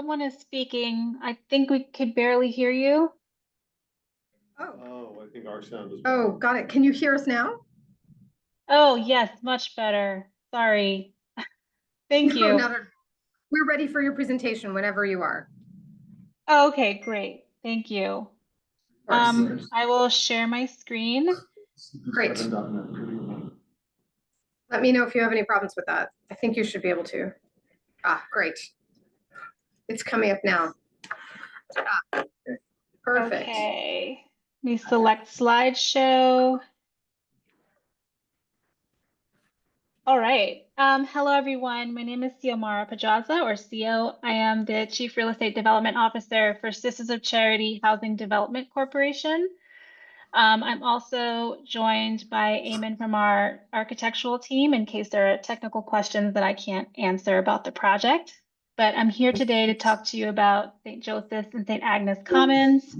Someone is speaking. I think we could barely hear you. Oh, Oh, I think our sound is. oh, got it. Can you hear us now? Oh, yes, much better. Sorry. Thank No, you. we're ready for your presentation whenever you are. Oh, okay, great. Thank you. Of course. I will share my screen. Great. Let me know if you have any problems with that. I think you should be able to. Ah, great. It's coming up now. Ah, perfect. Okay. Let me select slideshow. All right. Hello, everyone. My name is Xiomara Pajaza, or CO. I am the Chief Real Estate Development Officer for Sisters of Charity Housing Development Corporation. I'm also joined by Eamon from our architectural team in case there are technical questions that I can't answer about the project. But I'm here today to talk to you about St. Joseph's and St. Agnes Commons,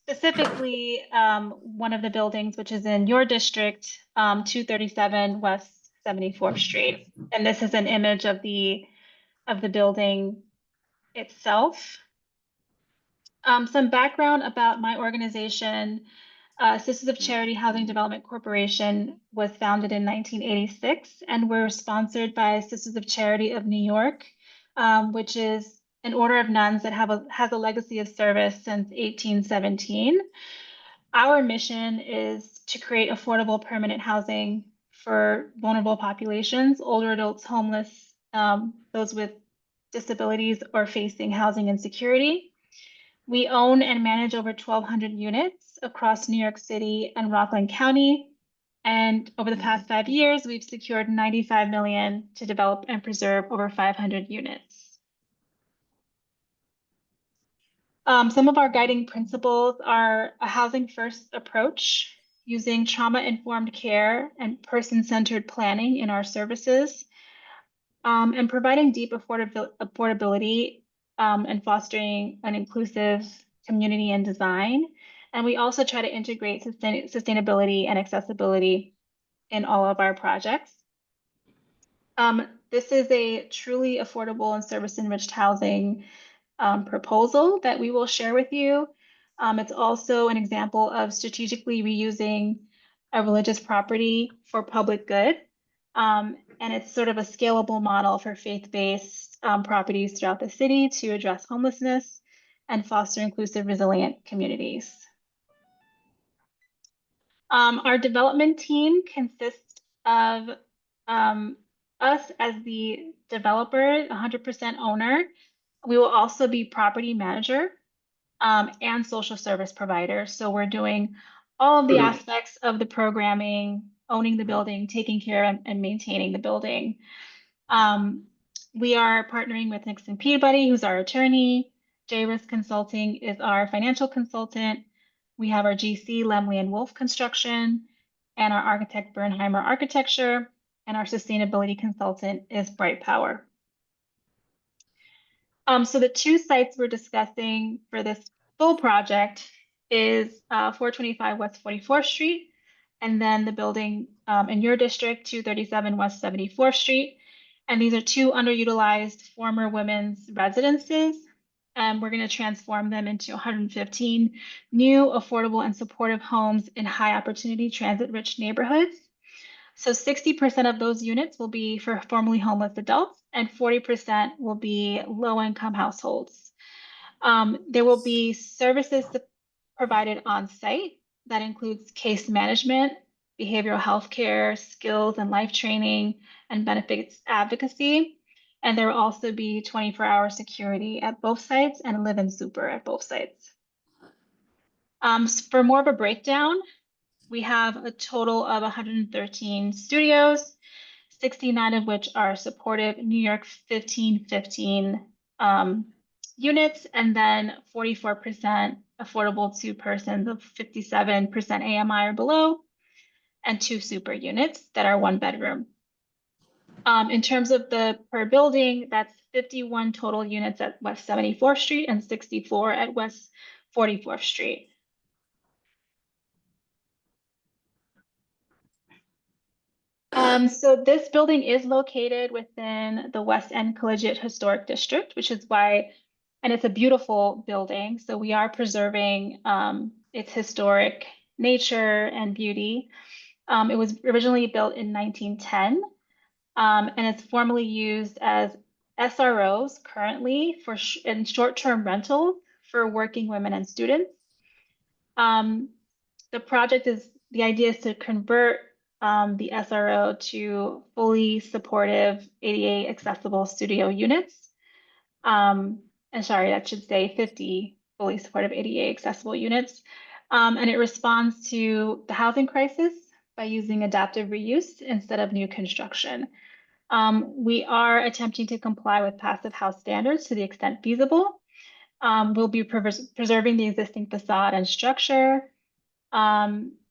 specifically one of the buildings which is in your district, 237 West 74th Street. And this is an image of the building itself. Some background about my organization. Sisters of Charity Housing Development Corporation was founded in 1986, and we're sponsored by Sisters of Charity of New York, which is an order of nuns that has a legacy of service since 1817. Our mission is to create affordable permanent housing for vulnerable populations, older adults, homeless, those with disabilities or facing housing insecurity. We own and manage over 1,200 units across New York City and Rockland County. And over the past 5 years, we've secured $95 million to develop and preserve over 500 units. Some of our guiding principles are a housing first approach, using trauma-informed care and person-centered planning in our services, and providing deep affordability and fostering an inclusive community and design. And we also try to integrate sustainability and accessibility in all of our projects. This is a truly affordable and service-enriched housing proposal that we will share with you. It's also an example of strategically reusing a religious property for public good. And it's sort of a scalable model for faith-based properties throughout the city to address homelessness and foster inclusive, resilient communities. Our development team consists of us as the developer, 100% owner. We will also be property manager and social service provider. So we're doing all of the aspects of the programming, owning the building, taking care and maintaining the building. We are partnering with Nixon Peabody, who's our attorney. JRIS Consulting is our financial consultant. We have our GC, Lemley and Wolf Construction, and our architect, Bernheimer Architecture, and our sustainability consultant is Bright Power. So the two sites we're discussing for this full project is 425 West 44th Street, and then the building in your district, 237 West 74th Street. And these are two underutilized former women's residences. And we're going to transform them into 115 new, affordable, and supportive homes in high opportunity transit-rich neighborhoods. So 60% of those units will be for formerly homeless adults and 40% will be low-income households. There will be services provided on site that includes case management, behavioral health care, skills and life training, and benefits advocacy. And there will also be 24-hour security at both sites and live-in super at both sites. For more of a breakdown, we have a total of 113 studios, 69 of which are supportive New York 1515 units, and then 44% affordable to persons of 57% AMI or below, and 2 super units that are 1 bedroom. In terms of the per building, that's 51 total units at West 74th Street and 64 at West 44th Street. So this building is located within the West End Collegiate Historic District, which is why, and it's a beautiful building. So we are preserving its historic nature and beauty. It was originally built in 1910, and it's formerly used as SROs currently for in short-term rental for working women and students. The project is, the idea is to convert the SRO to fully supportive ADA accessible studio units. And sorry, that should say 50 fully supportive ADA accessible units. And it responds to the housing crisis by using adaptive reuse instead of new construction. We are attempting to comply with passive house standards to the extent feasible. We'll be preserving the existing facade and structure,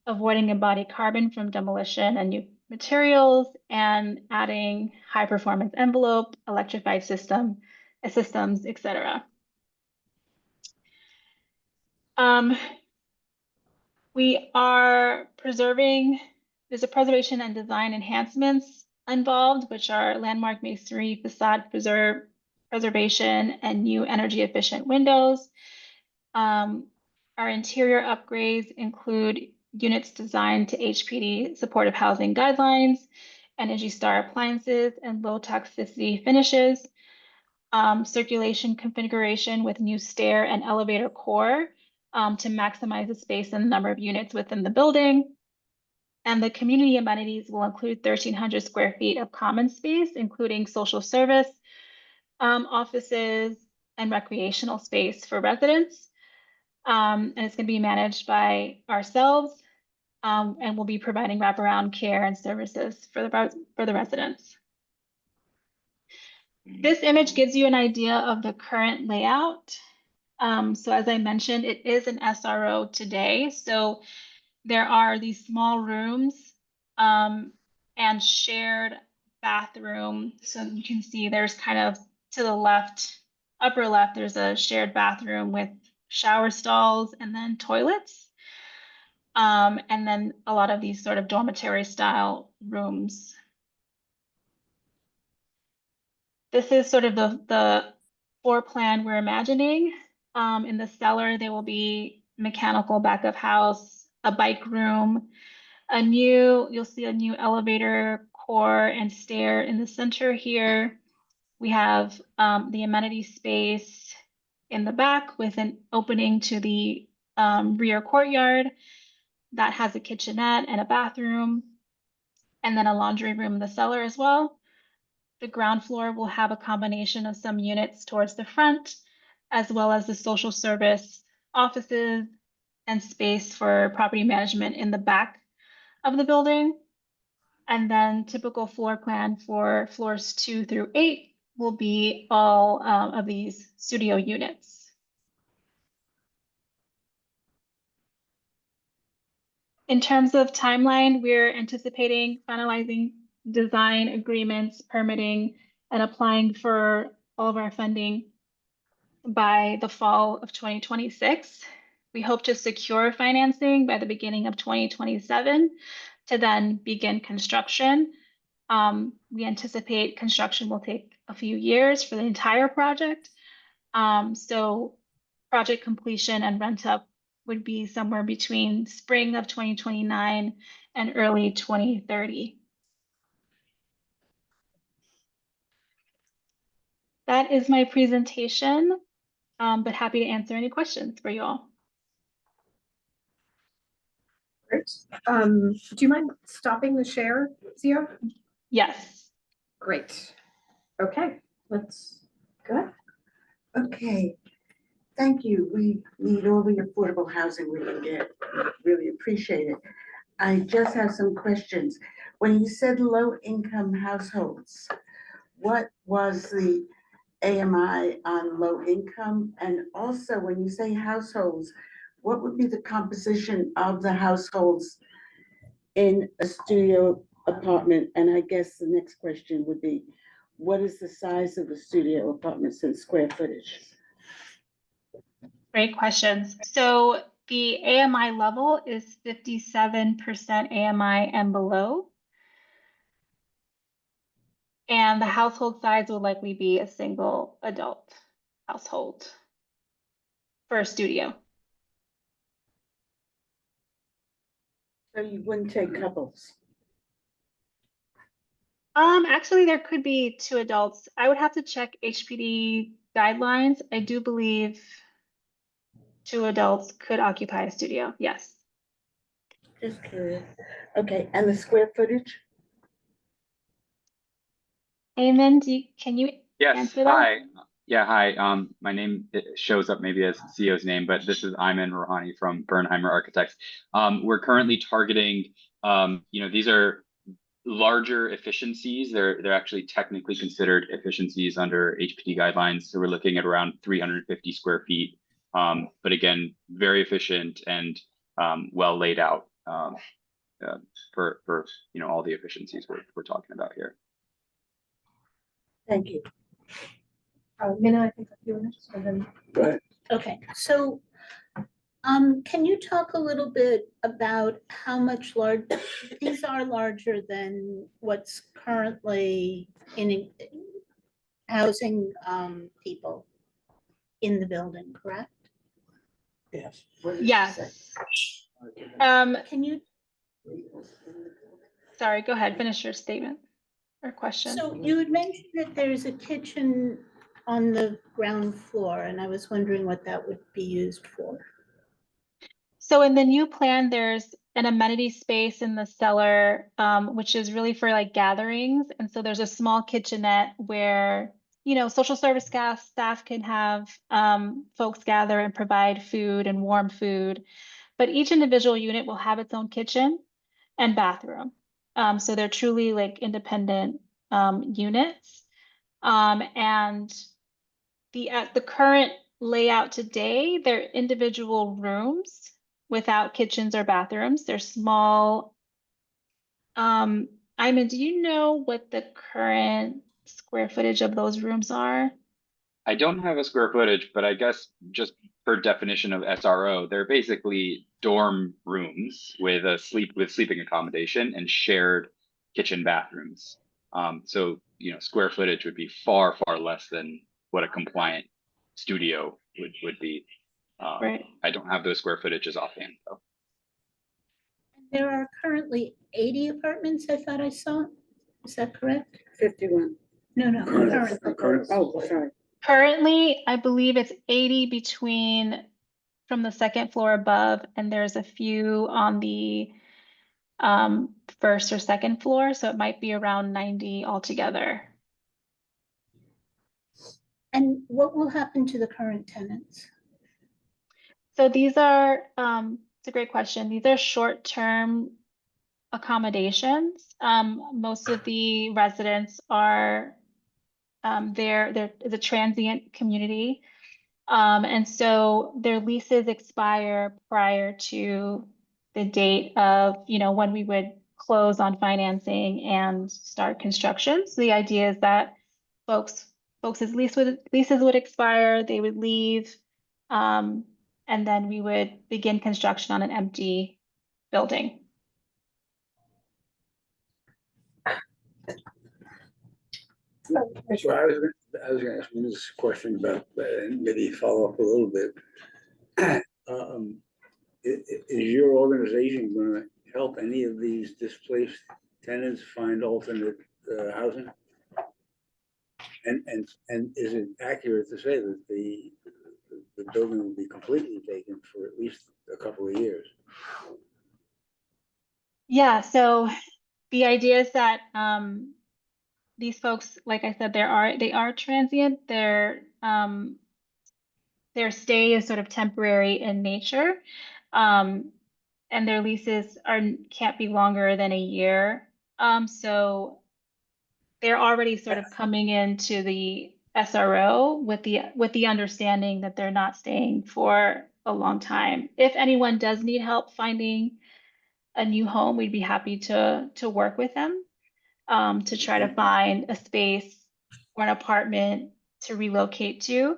avoiding embodied carbon from demolition and new materials, and adding high performance envelope, electrified systems, etc. We are preserving, there's a preservation and design enhancements involved, which are landmark masonry, facade preservation, and new energy efficient windows. Our interior upgrades include units designed to HPD supportive housing guidelines, Energy Star appliances, and low toxicity finishes. Circulation configuration with new stair and elevator core to maximize the space and the number of units within the building. And the community amenities will include 1,300 square feet of common space, including social service, offices, and recreational space for residents. And it's going to be managed by ourselves, and we'll be providing wraparound care and services for the residents. This image gives you an idea of the current layout. So as I mentioned, it is an SRO today. So there are these small rooms and shared bathroom. So you can see there's kind of to the left, upper left, there's a shared bathroom with shower stalls and then toilets. And then a lot of these sort of dormitory style rooms. This is sort of the floor plan we're imagining. In the cellar, there will be mechanical back of house, a bike room, you'll see a new elevator core and stair in the center here. We have the amenity space in the back with an opening to the rear courtyard that has a kitchenette and a bathroom, and then a laundry room in the cellar as well. The ground floor will have a combination of some units towards the front, as well as the social service offices and space for property management in the back of the building. And then typical floor plan for floors 2 through 8 will be all of these studio units. In terms of timeline, we're anticipating finalizing design agreements, permitting, and applying for all of our funding by the fall of 2026. We hope to secure financing by the beginning of 2027 to then begin construction. We anticipate construction will take a few years for the entire project. So project completion and rent up would be somewhere between spring of 2029 and early 2030. That is my presentation, but happy to answer any questions for you all. Great. Do you mind stopping the share, Zia? Yes. Great. Okay, let's go. Okay, thank you. We need all the affordable housing we can get. Really appreciate it. I just have some questions. When you said low-income households, what was the AMI on low income? And also, when you say households, what would be the composition of the households in a studio apartment? And I guess the next question would be, what is the size of the studio apartments in square footage? Great questions. So the AMI level is 57% AMI and below. And the household size will likely be a single adult household for a studio. So you wouldn't take couples? Actually, there could be two adults. I would have to check HPD guidelines. I do believe two adults could occupy a studio, yes. Just curious. Okay, and the square footage? Eamon, can you Yes, answer that? hi. Yeah, hi. My name it shows up maybe as CEO's name, but this is Ayman Rouhani from Bernheimer Architects. We're currently targeting, these are larger efficiencies. They're actually technically considered efficiencies under HPD guidelines. So we're looking at around 350 square feet. But again, very efficient and well laid out for all the efficiencies we're talking about here. Thank you. Minna, I think a few minutes, and then. Go ahead. Okay, so, can you talk a little bit about how much these are larger than what's currently in housing, people in the building, correct? Yes. Yes. Can you, Sorry, go ahead, finish your statement or question. so you had mentioned that there's a kitchen on the ground floor, and I was wondering what that would be used for. So in the new plan, there's an amenity space in the cellar, which is really for like gatherings. And so there's a small kitchenette where, social service staff can have folks gather and provide food and warm food. But each individual unit will have its own kitchen and bathroom. So they're truly like independent units. And the current layout today, they're individual rooms without kitchens or bathrooms. They're small. Ayman, do you know what the current square footage of those rooms are? I don't have a square footage, but I guess just per definition of SRO, they're basically dorm rooms with sleeping accommodation and shared kitchen bathrooms. So square footage would be far, far less than what a compliant studio would be. Right. I don't have those square footages offhand though. There are currently 80 apartments, I thought I saw. Is that correct? 51. No, currently. Oh, sorry. Currently, I believe it's 80 from the second floor above, and there's a few on the first or second floor, so it might be around 90 altogether. And what will happen to the current tenants? So these are, it's a great question. These are short-term accommodations. Most of the residents are, there is a transient community. And so their leases expire prior to the date of, when we would close on financing and start construction. So the idea is that folks' leases would expire, they would leave, and then we would begin construction on an empty building. So I was gonna ask you this question about, maybe follow up a little bit. Is your organization gonna help any of these displaced tenants find alternate housing? And is it accurate to say that the building will be completely vacant for at least a couple of years? Yeah, so the idea is that these folks, like I said, they are transient. Their stay is sort of temporary in nature, and their leases can't be longer than a year. So they're already sort of coming into the SRO with the understanding that they're not staying for a long time. If anyone does need help finding a new home, we'd be happy to work with them to try to find a space or an apartment to relocate to,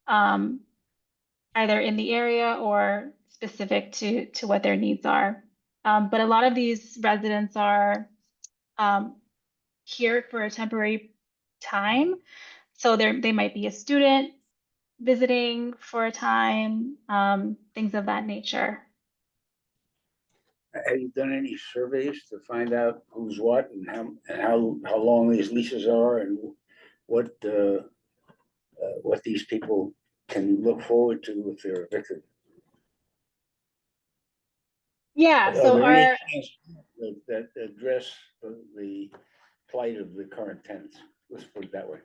either in the area or specific to what their needs are. But a lot of these residents are here for a temporary time. So they might be a student visiting for a time, things of that nature. Have you done any surveys to find out who's what and how long these leases are and what these people can look forward to if they're evicted? Yeah, Are so there any our, plans that address the plight of the current tenants? Let's put it that way.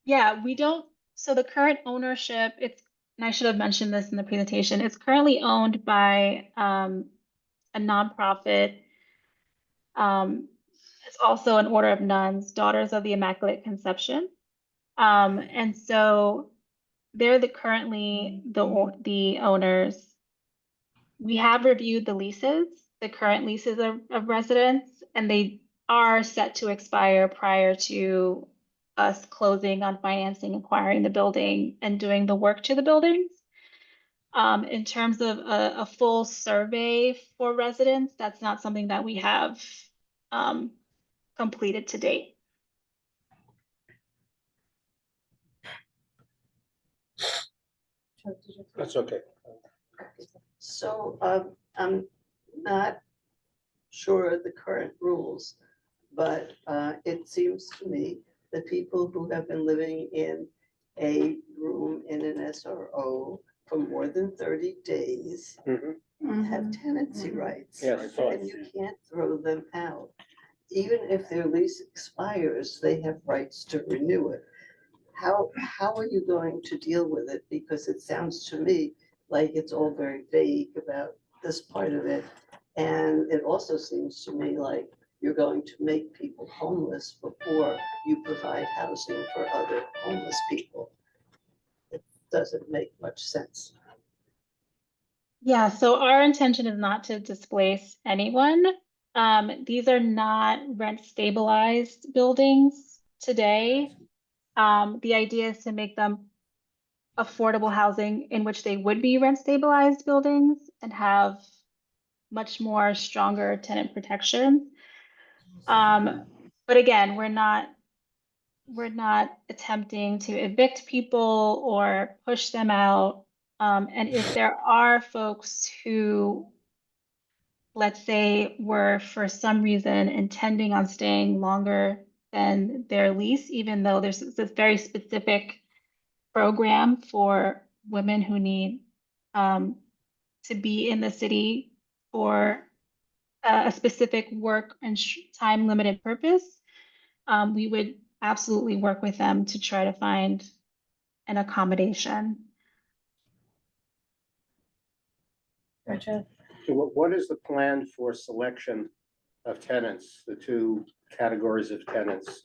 yeah, we don't, so the current ownership, and I should have mentioned this in the presentation, it's currently owned by a nonprofit. It's also an order of nuns, Daughters of the Immaculate Conception. And so they're currently the owners. We have reviewed the leases, the current leases of residents, and they are set to expire prior to us closing on financing, acquiring the building, and doing the work to the buildings. In terms of a full survey for residents, that's not something that we have completed to date. That's okay. So, I'm not sure of the current rules, but, it seems to me that people who have been living in a room in an SRO for more than 30 days have tenancy rights. Yes, I thought. And you can't throw them out. Even if their lease expires, they have rights to renew it. How are you going to deal with it? Because it sounds to me like it's all very vague about this part of it. And it also seems to me like you're going to make people homeless before you provide housing for other homeless people. It doesn't make much sense. Yeah, so our intention is not to displace anyone. These are not rent stabilized buildings today. The idea is to make them affordable housing in which they would be rent stabilized buildings and have much more stronger tenant protection. But again, we're not attempting to evict people or push them out. And if there are folks who, let's say, were for some reason intending on staying longer than their lease, even though there's this very specific program for women who need to be in the city for a specific work and time limited purpose, we would absolutely work with them to try to find an accommodation. Gotcha. So what is the plan for selection of tenants, the two categories of tenants?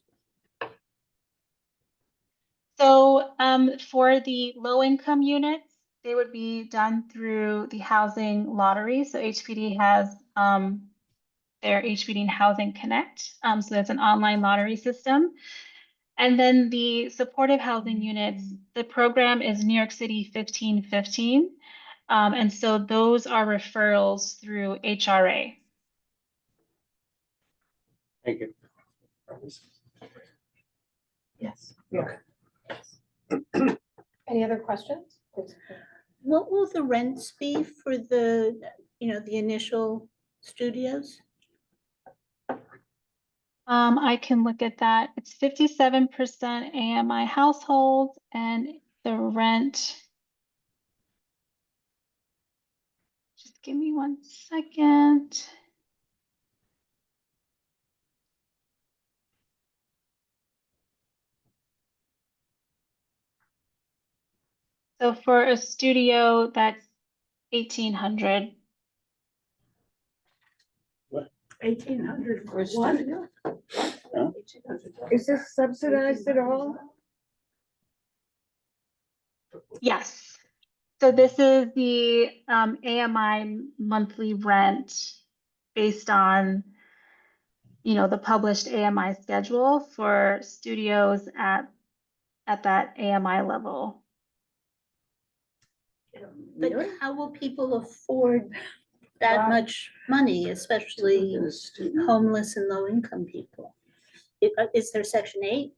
So for the low income units, they would be done through the housing lottery. So HPD has their HPD Housing Connect. So that's an online lottery system. And then the supportive housing units, the program is New York City 1515. And so those are referrals through HRA. Thank you. Yes. Any other questions? What will the rents be for the, the initial studios? I can look at that. It's 57% AMI households and the rent. Just give me 1 second. So for a studio, that's 1,800. 1,800 For a studio? Is this subsidized at all? Yes. So this is the AMI monthly rent based on, the published AMI schedule for studios at that AMI level. But how will people afford that much money, especially In a studio. homeless and low income people? Is there section 8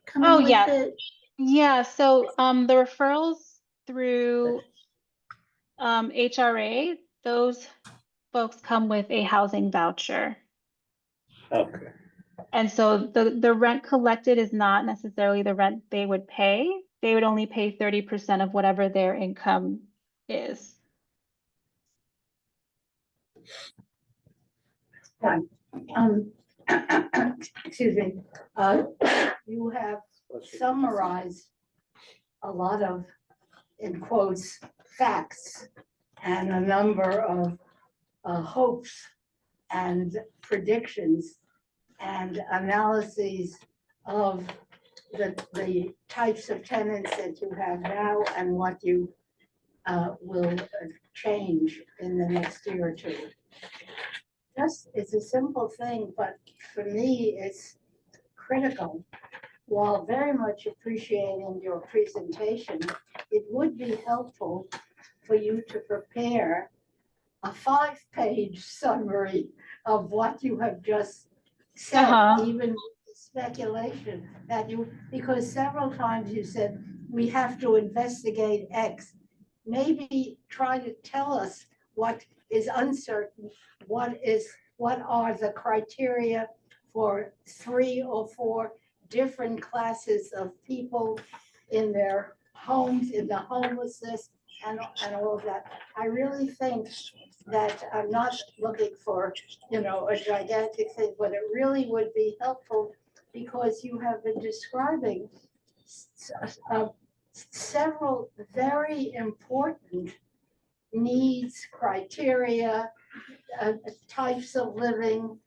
Oh, coming with yeah. it? Yeah, so the referrals through HRA, those folks come with a housing voucher. Okay. And so the rent collected is not necessarily the rent they would pay. They would only pay 30% of whatever their income is. Excuse me, you have summarized a lot of, in quotes, facts and a number of hopes and predictions and analyses of the types of tenants that you have now and what you will change in the next year or two. Just, it's a simple thing, but for me, it's critical. While very much appreciating your presentation, it would be helpful for you to prepare a 5-page summary of what you have just said, even with the speculation that you, because several times you said, we have to investigate X. Maybe try to tell us what is uncertain, what are the criteria for 3 or 4 different classes of people in their homes, in the homelessness, and all of that. I really think that I'm not looking for, a gigantic thing, but it really would be helpful because you have been describing several very important needs, criteria, types of living,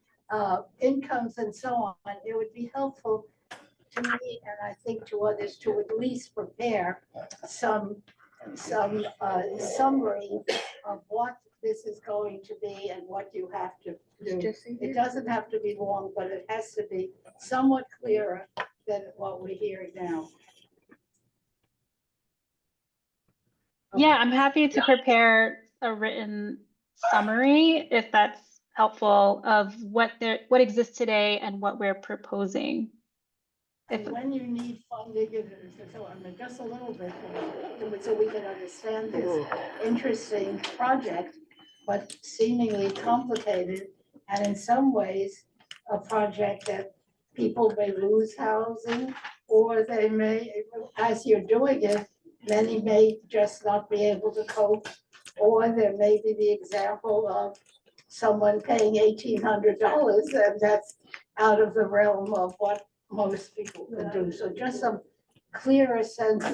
incomes, and so on. It would be helpful to me, and I think to others, to at least prepare some summary of what this is going to be and what you have to do. It doesn't have to be long, but it has to be somewhat clearer than what we're hearing now. Yeah, I'm happy to prepare a written summary if that's helpful of what exists today and what we're proposing. And when you need funding and so on, just a little bit, so we can understand this interesting project, but seemingly complicated, and in some ways, a project that people may lose housing, or they may, as you're doing it, many may just not be able to cope, or there may be the example of someone paying $1,800, and that's out of the realm of what most people can do. So just some clearer sense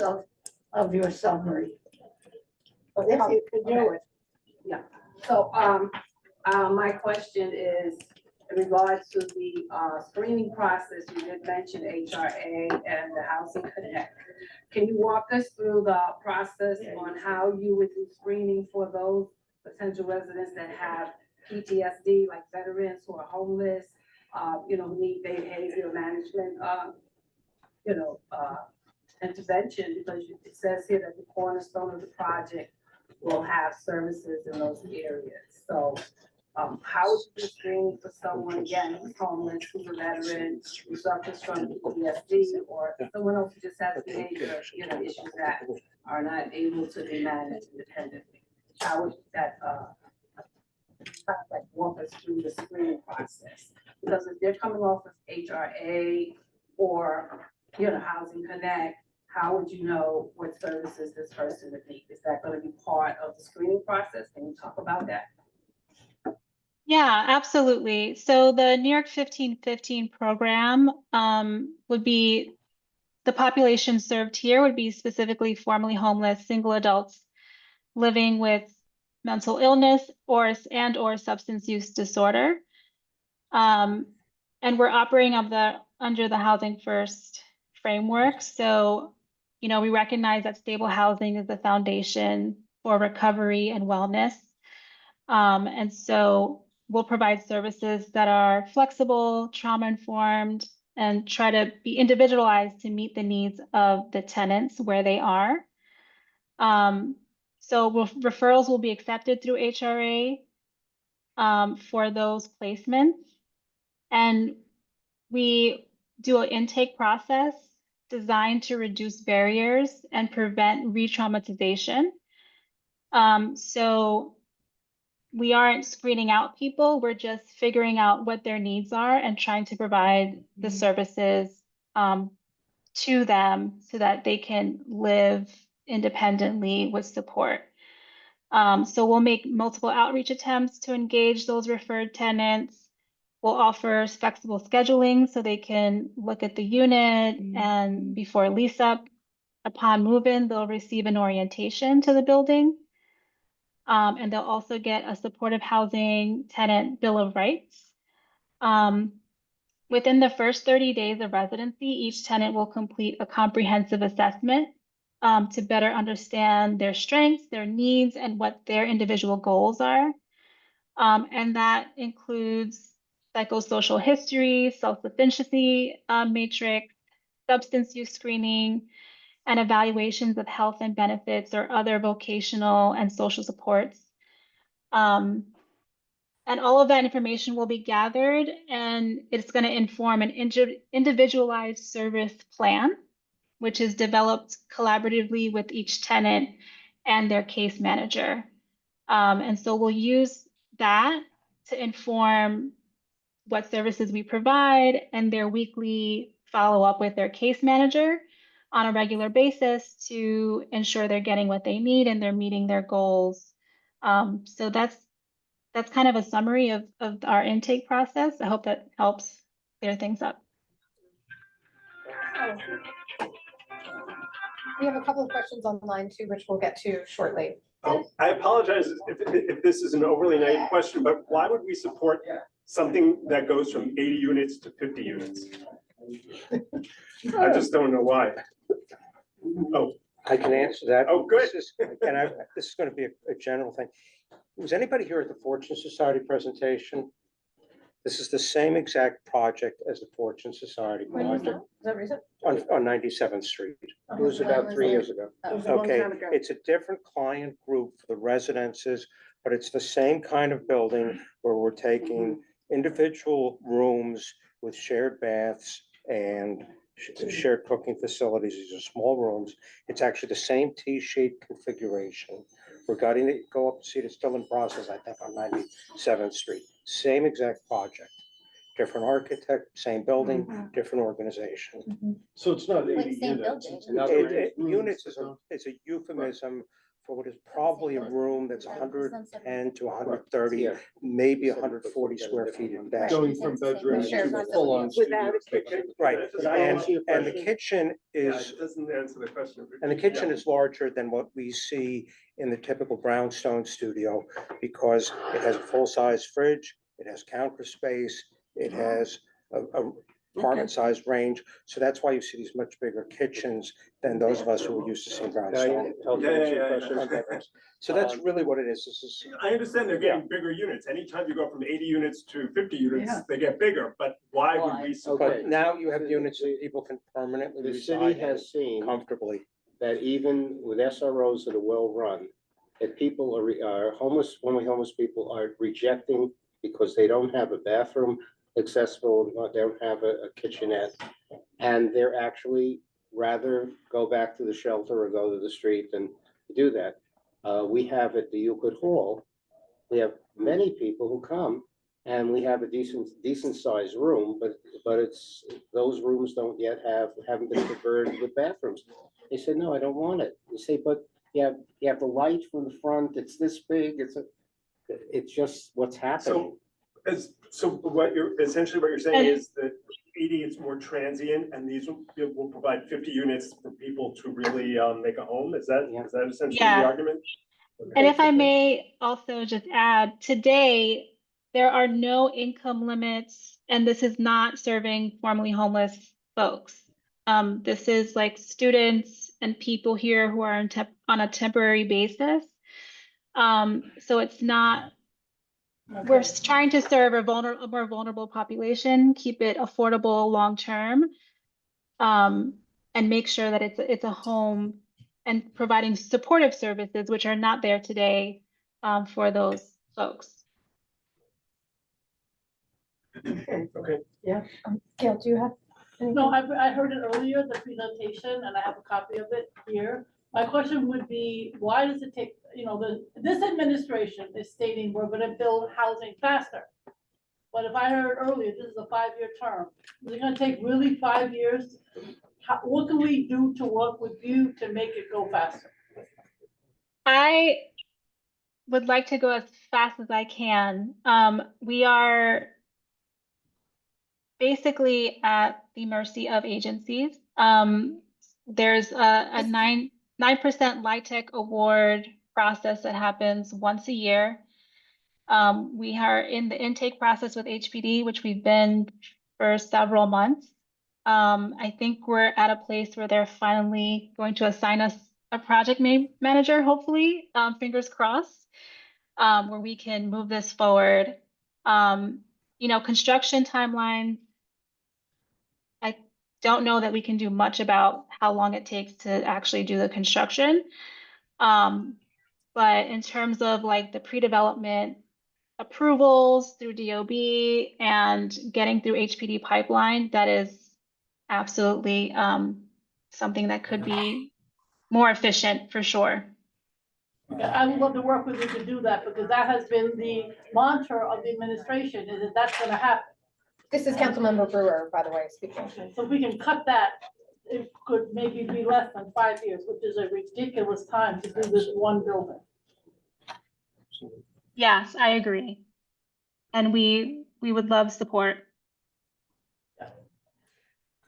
of your summary. But if you could do it. So, my question is in regards to the screening process. You did mention HRA and the Housing Connect. Can you walk us through the process on how you would do screening for those potential residents that have PTSD, like veterans who are homeless, need behavior management, intervention, because it says here that the cornerstone of the project will have services in those areas. So how would you do screening for someone, again, who's homeless, who's a veteran, who suffers from PTSD, or someone else who just has behavior, issues that are not able to be managed independently? How would that walk us through the screening process? Because if they're coming off of HRA or Housing Connect, how would you know what services this person would need? Is that going to be part of the screening process? Can you talk about that? Yeah, absolutely. So the New York 1515 program would be, the population served here would be specifically formerly homeless single adults living with mental illness or substance use disorder. And we're operating under the Housing First framework. So, we recognize that stable housing is the foundation for recovery and wellness. And so we'll provide services that are flexible, trauma-informed, and try to be individualized to meet the needs of the tenants where they are. So referrals will be accepted through HRA for those placements. And we do an intake process designed to reduce barriers and prevent re-traumatization. So we aren't screening out people, we're just figuring out what their needs are and trying to provide the services to them so that they can live independently with support. So we'll make multiple outreach attempts to engage those referred tenants. We'll offer flexible scheduling so they can look at the unit and before lease up. Upon move-in, they'll receive an orientation to the building. And they'll also get a supportive housing tenant bill of rights. Within the first 30 days of residency, each tenant will complete a comprehensive assessment to better understand their strengths, their needs, and what their individual goals are. And that includes psychosocial history, self-sufficiency matrix, substance use screening, and evaluations of health and benefits or other vocational and social supports. And all of that information will be gathered and it's going to inform an individualized service plan, which is developed collaboratively with each tenant and their case manager. And so we'll use that to inform what services we provide and their weekly follow-up with their case manager on a regular basis to ensure they're getting what they need and they're meeting their goals. So that's kind of a summary of our intake process. I hope that helps clear things up. We have a couple of questions online too, which we'll get to shortly. Oh, I apologize if this is an overly naive question, but why would we support something that goes from 80 units to 50 units? I just don't know why. Oh, I can answer that. Oh, good. This is going to be a general thing. Was anybody here at the Fortune Society presentation? This is the same exact project as the Fortune Society When was project that? Is that recent? on 97th Street. It was about 3 years ago. It was a long Okay, time ago. it's a different client group for the residences, but it's the same kind of building where we're taking individual rooms with shared baths and shared cooking facilities. These are small rooms. It's actually the same T-shaped configuration. We're gutting it, go up and see it, it's still in process, I think, on 97th Street. Same exact project. Different architect, same building, different organization. so it's not Like 80 same units. building. it's another 80 rooms. Units is a euphemism for what is probably a room that's 110 to 130, Yeah. maybe 140 square feet in depth. Going from bedrooms Shared to facilities. full-on Without a studios. kitchen. Right, Could I ask you a and the question? kitchen Yeah, is, it doesn't answer the question. and the kitchen is larger than what we see in the typical brownstone studio because it has a full-size fridge, it has counter space, it has a apartment-sized range. So that's why you see these much bigger kitchens than those of us who are used to seeing brownstone. Yeah. So that's really what it is. This is, I understand they're getting bigger units. Anytime you go from 80 units to 50 units, Yeah. they get bigger, but why would we support? but now you have units that people can permanently The city reside in has seen comfortably. that even with SROs that are well-run, that people are homeless, formerly homeless people are rejecting because they don't have a bathroom accessible, they don't have a kitchenette. And they're actually rather go back to the shelter or go to the street than do that. We have at the Euclid Hall, we have many people who come and we have a decent sized room, but it's, those rooms haven't been converted with bathrooms. They said, no, I don't want it. You say, but you have the light from the front, it's this big, it's just what's happening. So what you're saying is that 80 is more transient and these will provide 50 units for people to really make a home? Is that essentially the Yeah. argument? And if I may also just add, today, there are no income limits, and this is not serving formerly homeless folks. This is like students and people here who are on a temporary basis. So it's not, we're trying to serve a more vulnerable population, keep it affordable long-term, and make sure that it's a home and providing supportive services, which are not there today, for those folks. Okay. Gail, do you have? No, I heard it earlier, the presentation, and I have a copy of it here. My question would be, why does it take, this administration is stating we're gonna build housing faster. But if I heard earlier, this is a 5-year term, is it gonna take really 5 years? What can we do to work with you to make it go faster? I would like to go as fast as I can. We are basically at the mercy of agencies. There's a 9% LIHTC award process that happens once a year. We are in the intake process with HPD, which we've been for several months. I think we're at a place where they're finally going to assign us a project manager, hopefully, fingers crossed, where we can move this forward. Construction timelines, I don't know that we can do much about how long it takes to actually do the construction. But in terms of like the pre-development approvals through DOB and getting through HPD pipeline, that is absolutely something that could be more efficient for sure. Yeah, I would love to work with you to do that, because that has been the mantra of the administration, is that that's gonna happen. This is Councilmember Brewer, by the way, speaking. Okay, so if we can cut that, it could maybe be less than 5 years, which is a ridiculous time to do this one building. Yes, I agree. And we would love support.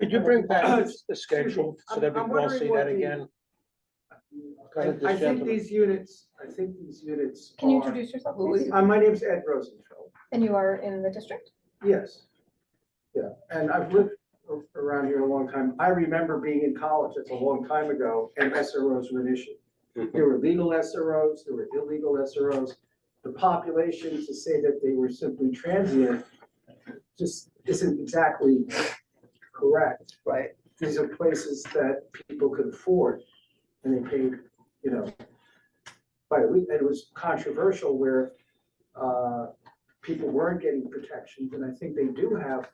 Could you bring back the schedule so that we I'm can all wondering see what that the- again? Go ahead, I this think gentleman. these units Can you are- introduce yourself, please? My name is Ed Rosenfeld. And you are in the district? Yes. Yeah, and I've lived around here a long time. I remember being in college, that's a long time ago, and SROs were an issue. There were legal SROs, there were illegal SROs. The population, to say that they were simply transient just isn't exactly correct. Right. These are places that people could afford, and they paid, by the week. And it was controversial where people weren't getting protections, and I think they do have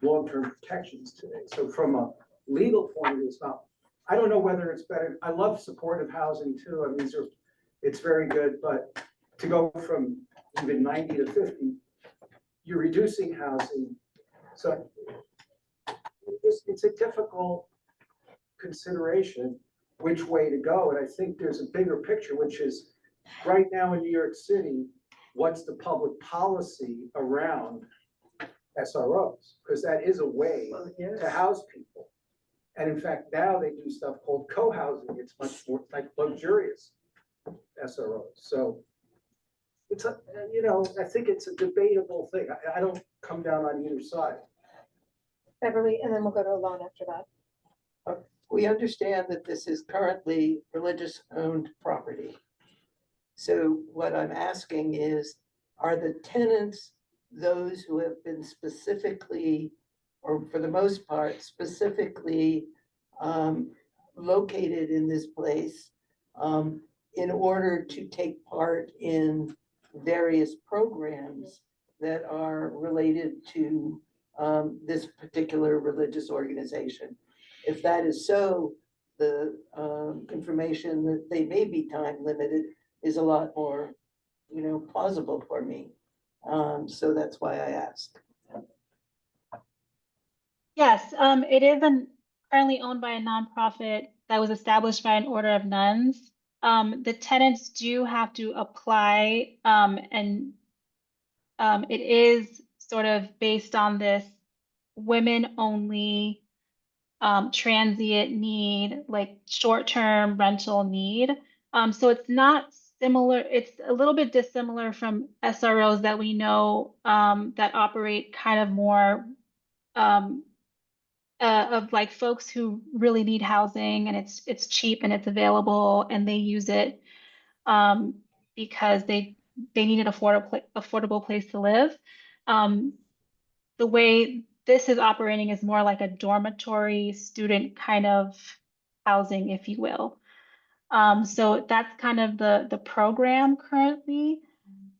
long-term protections today. So from a legal point of view, it's not, I don't know whether it's better. I love supportive housing too. I mean, it's very good, but to go from even 90 to 50, you're reducing housing. So it's a difficult consideration which way to go. And I think there's a bigger picture, which is right now in New York City, what's the public policy around SROs? Because that is a way to house people. And in fact, now they do stuff called co-housing. It's much more like luxurious SROs. So it's I think it's a debatable thing. I don't come down on either side. Beverly, and then we'll go to Alon after that. We understand that this is currently religious-owned property. So what I'm asking is, are the tenants those who have been specifically, or for the most part, specifically located in this place in order to take part in various programs that are related to this particular religious organization? If that is so, the information that they may be time limited is a lot more, plausible for me. So that's why I asked. Yes, it is currently owned by a nonprofit that was established by an order of nuns. The tenants do have to apply, and it is sort of based on this women-only transient need, like short-term rental need. So it's not similar, it's a little bit dissimilar from SROs that we know that operate kind of more of like folks who really need housing, and it's cheap and it's available and they use it because they need an affordable place to live. The way this is operating is more like a dormitory student kind of housing, if you will. So that's kind of the program currently.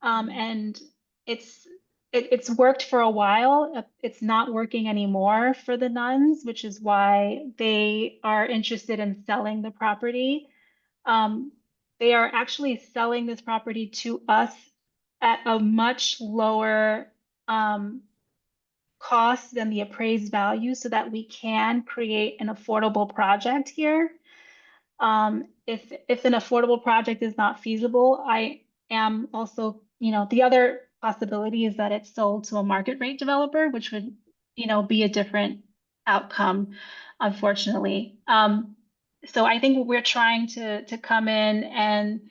And it's it's worked for a while. It's not working anymore for the nuns, which is why they are interested in selling the property. They are actually selling this property to us at a much lower cost than the appraised value so that we can create an affordable project here. If an affordable project is not feasible, I am also, the other possibility is that it's sold to a market rate developer, which would, be a different outcome, unfortunately. So I think we're trying to come in and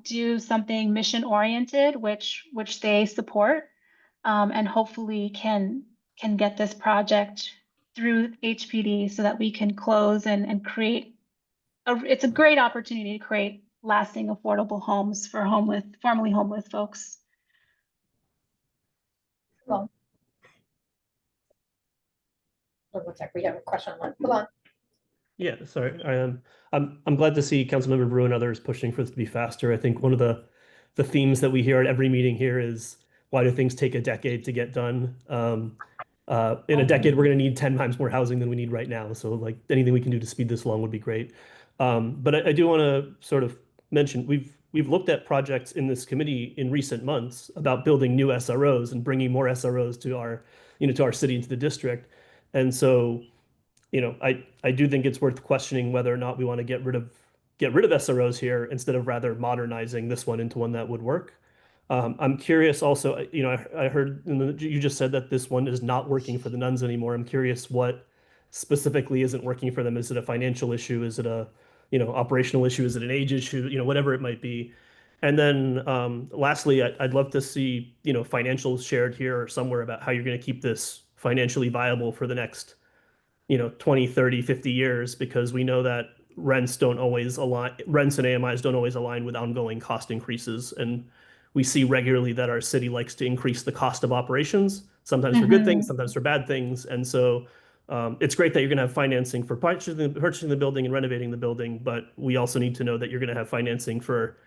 do something mission oriented, which they support, and hopefully can get this project through HPD so that we can close and create it's a great opportunity to create lasting affordable homes for formerly homeless folks. Well. Looks like we have a question on, hold on. Yeah, sorry. I'm glad to see Councilmember Brew and others pushing for this to be faster. I think one of the themes that we hear at every meeting here is, why do things take a decade to get done? In a decade, we're going to need 10 times more housing than we need right now. So like anything we can do to speed this along would be great. But I do want to sort of mention, we've looked at projects in this committee in recent months about building new SROs and bringing more SROs to our, to our city and to the district. And so, I do think it's worth questioning whether or not we want to get rid of SROs here instead of rather modernizing this one into one that would work. I'm curious also, I heard you just said that this one is not working for the nuns anymore. I'm curious what specifically isn't working for them. Is it a financial issue? Is it a, operational issue? Is it an age issue? Whatever it might be. And then lastly, I'd love to see, financials shared here or somewhere about how you're going to keep this financially viable for the next 20, 30, 50 years, because we know that rents and AMIs don't always align with ongoing cost increases. And we see regularly that our city likes to increase the cost of operations, sometimes for good things, sometimes for bad things. And so it's great that you're going to have financing for purchasing the building and renovating the building, but we also need to know that you're going to have financing for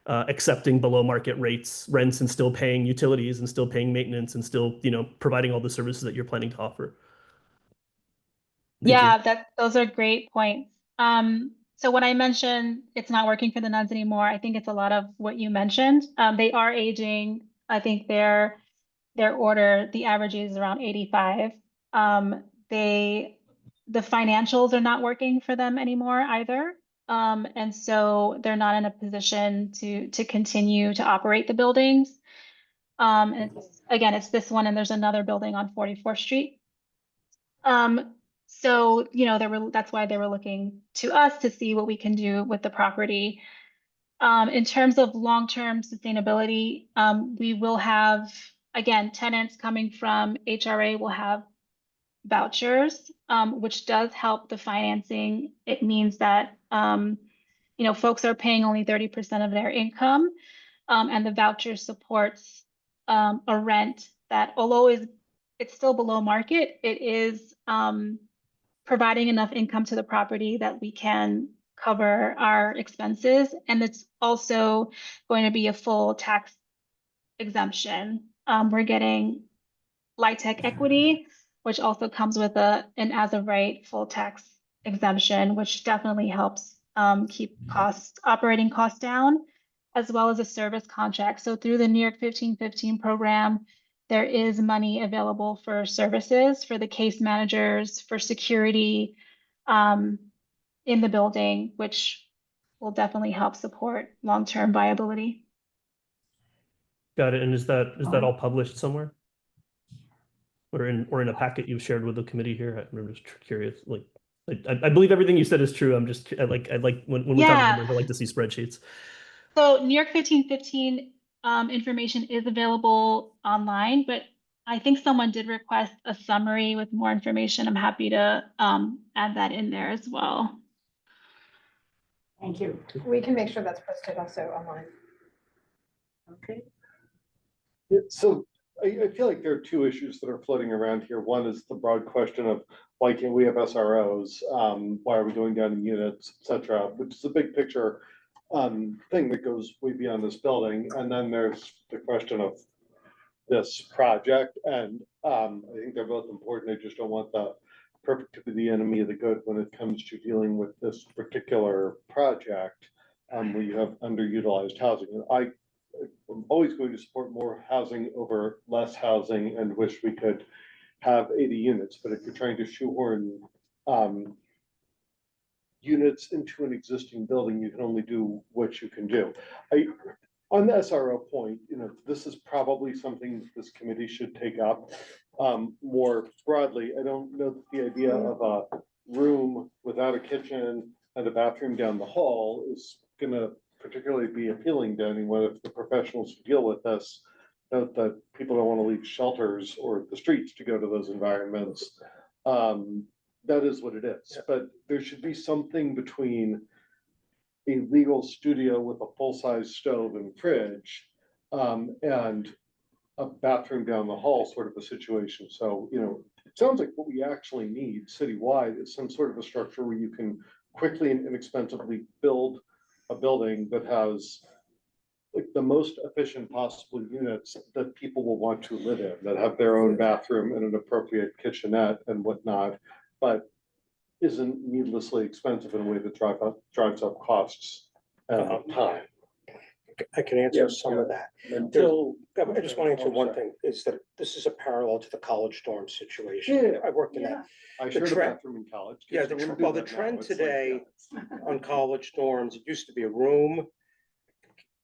accepting below market rents and still paying utilities and still paying maintenance and still, providing all the services that you're planning to offer. Those are great points. So when I mentioned it's not working for the nuns anymore, I think it's a lot of what you mentioned. They are aging. I think their order, the average is around 85. The financials are not working for them anymore either. And so they're not in a position to continue to operate the buildings. And it's this one, and there's another building on 44th Street. So, that's why they were looking to us to see what we can do with the property. In terms of long-term sustainability, we will have, again, tenants coming from HRA will have vouchers, which does help the financing. It means that, folks are paying only 30% of their income, and the voucher supports a rent that, although it's still below market, it is providing enough income to the property that we can cover our expenses. And it's also going to be a full tax exemption. We're getting LIHTC equity, which also comes with an as of right full tax exemption, which definitely helps keep operating costs down, as well as a service contract. So through the New York 1515 program, there is money available for services, for the case managers, for security in the building, which will definitely help support long-term viability. Got it. And is that all published somewhere? Or in a packet you've shared with the committee here? I'm just curious. Like, I believe everything you said is true. I'd like when we talk about numbers, I like to see spreadsheets. So New York 1515 information is available online, but I think someone did request a summary with more information. I'm happy to add that in there as well. Thank you. We can make sure that's posted also online. Okay. Yeah, so I feel like there are two issues that are floating around here. One is the broad question of why can't we have SROs? Why are we going down in units, et cetera, which is a big picture thing that goes way beyond this building. And then there's the question of this project, and I think they're both important. I just don't want the perfect to be the enemy of the good when it comes to dealing with this particular project, where you have underutilized housing. And I'm always going to support more housing over less housing and wish we could have 80 units, but if you're trying to shoehorn units into an existing building, you can only do what you can do. On the SRO point, this is probably something that this committee should take up more broadly. I don't know that the idea of a room without a kitchen and a bathroom down the hall is gonna particularly be appealing to anyone. If the professionals who deal with this note that people don't want to leave shelters or the streets to go to those environments, that is what it is. But there should be something between a legal studio with a full-size stove and fridge, and a bathroom down the hall sort of a situation. So, it sounds like what we actually need citywide is some sort of a structure where you can quickly and inexpensively build a building that has like the most efficient possible units that people will want to live in, that have their own bathroom and an appropriate kitchenette and whatnot, but isn't needlessly expensive in a way that drives up costs and time. I can answer some of that. Until. I just want to answer one thing, is that this is a parallel to the college dorm situation. I worked in that. I The shared a trend- bathroom in college. Yeah, Kids the, don't tr- do well, the that now. trend It's like, today on college dorms, it used to be a room,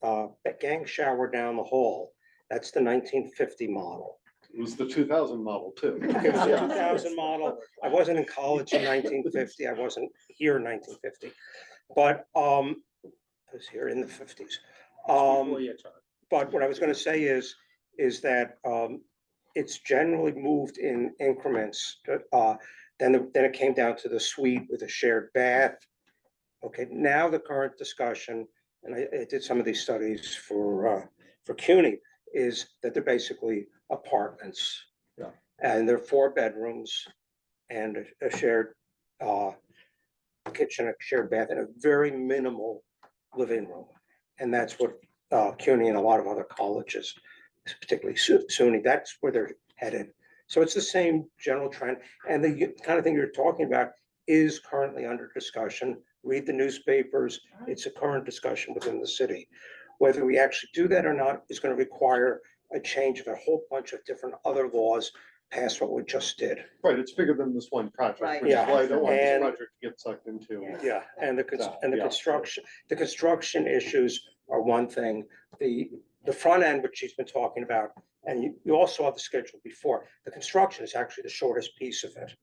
a gang shower down the hall. That's the 1950 model. It was the 2000 model too. It was the 2000 model. I wasn't in college in 1950. I wasn't here in 1950. But I was here in the 50s. But what I was going to say is that it's generally moved in increments. Then it came down to the suite with a shared bath. Okay, now the current discussion, and I did some of these studies for CUNY, is that they're basically apartments. Yeah. And they're 4 bedrooms and a shared kitchen, a shared bath, and a very minimal living room. And that's what CUNY and a lot of other colleges, particularly SUNY, that's where they're headed. So it's the same general trend. And the kind of thing you're talking about is currently under discussion. Read the newspapers. It's a current discussion within the city. Whether we actually do that or not is going to require a change of a whole bunch of different other laws past what we just did. Right, it's bigger than this one project, Right. which is Yeah. why I don't want this And- project to get sucked into. Yeah, and the Yeah. construction issues are one thing. The front end, which she's been talking about, and you also have the schedule before. The construction is actually the shortest piece of it.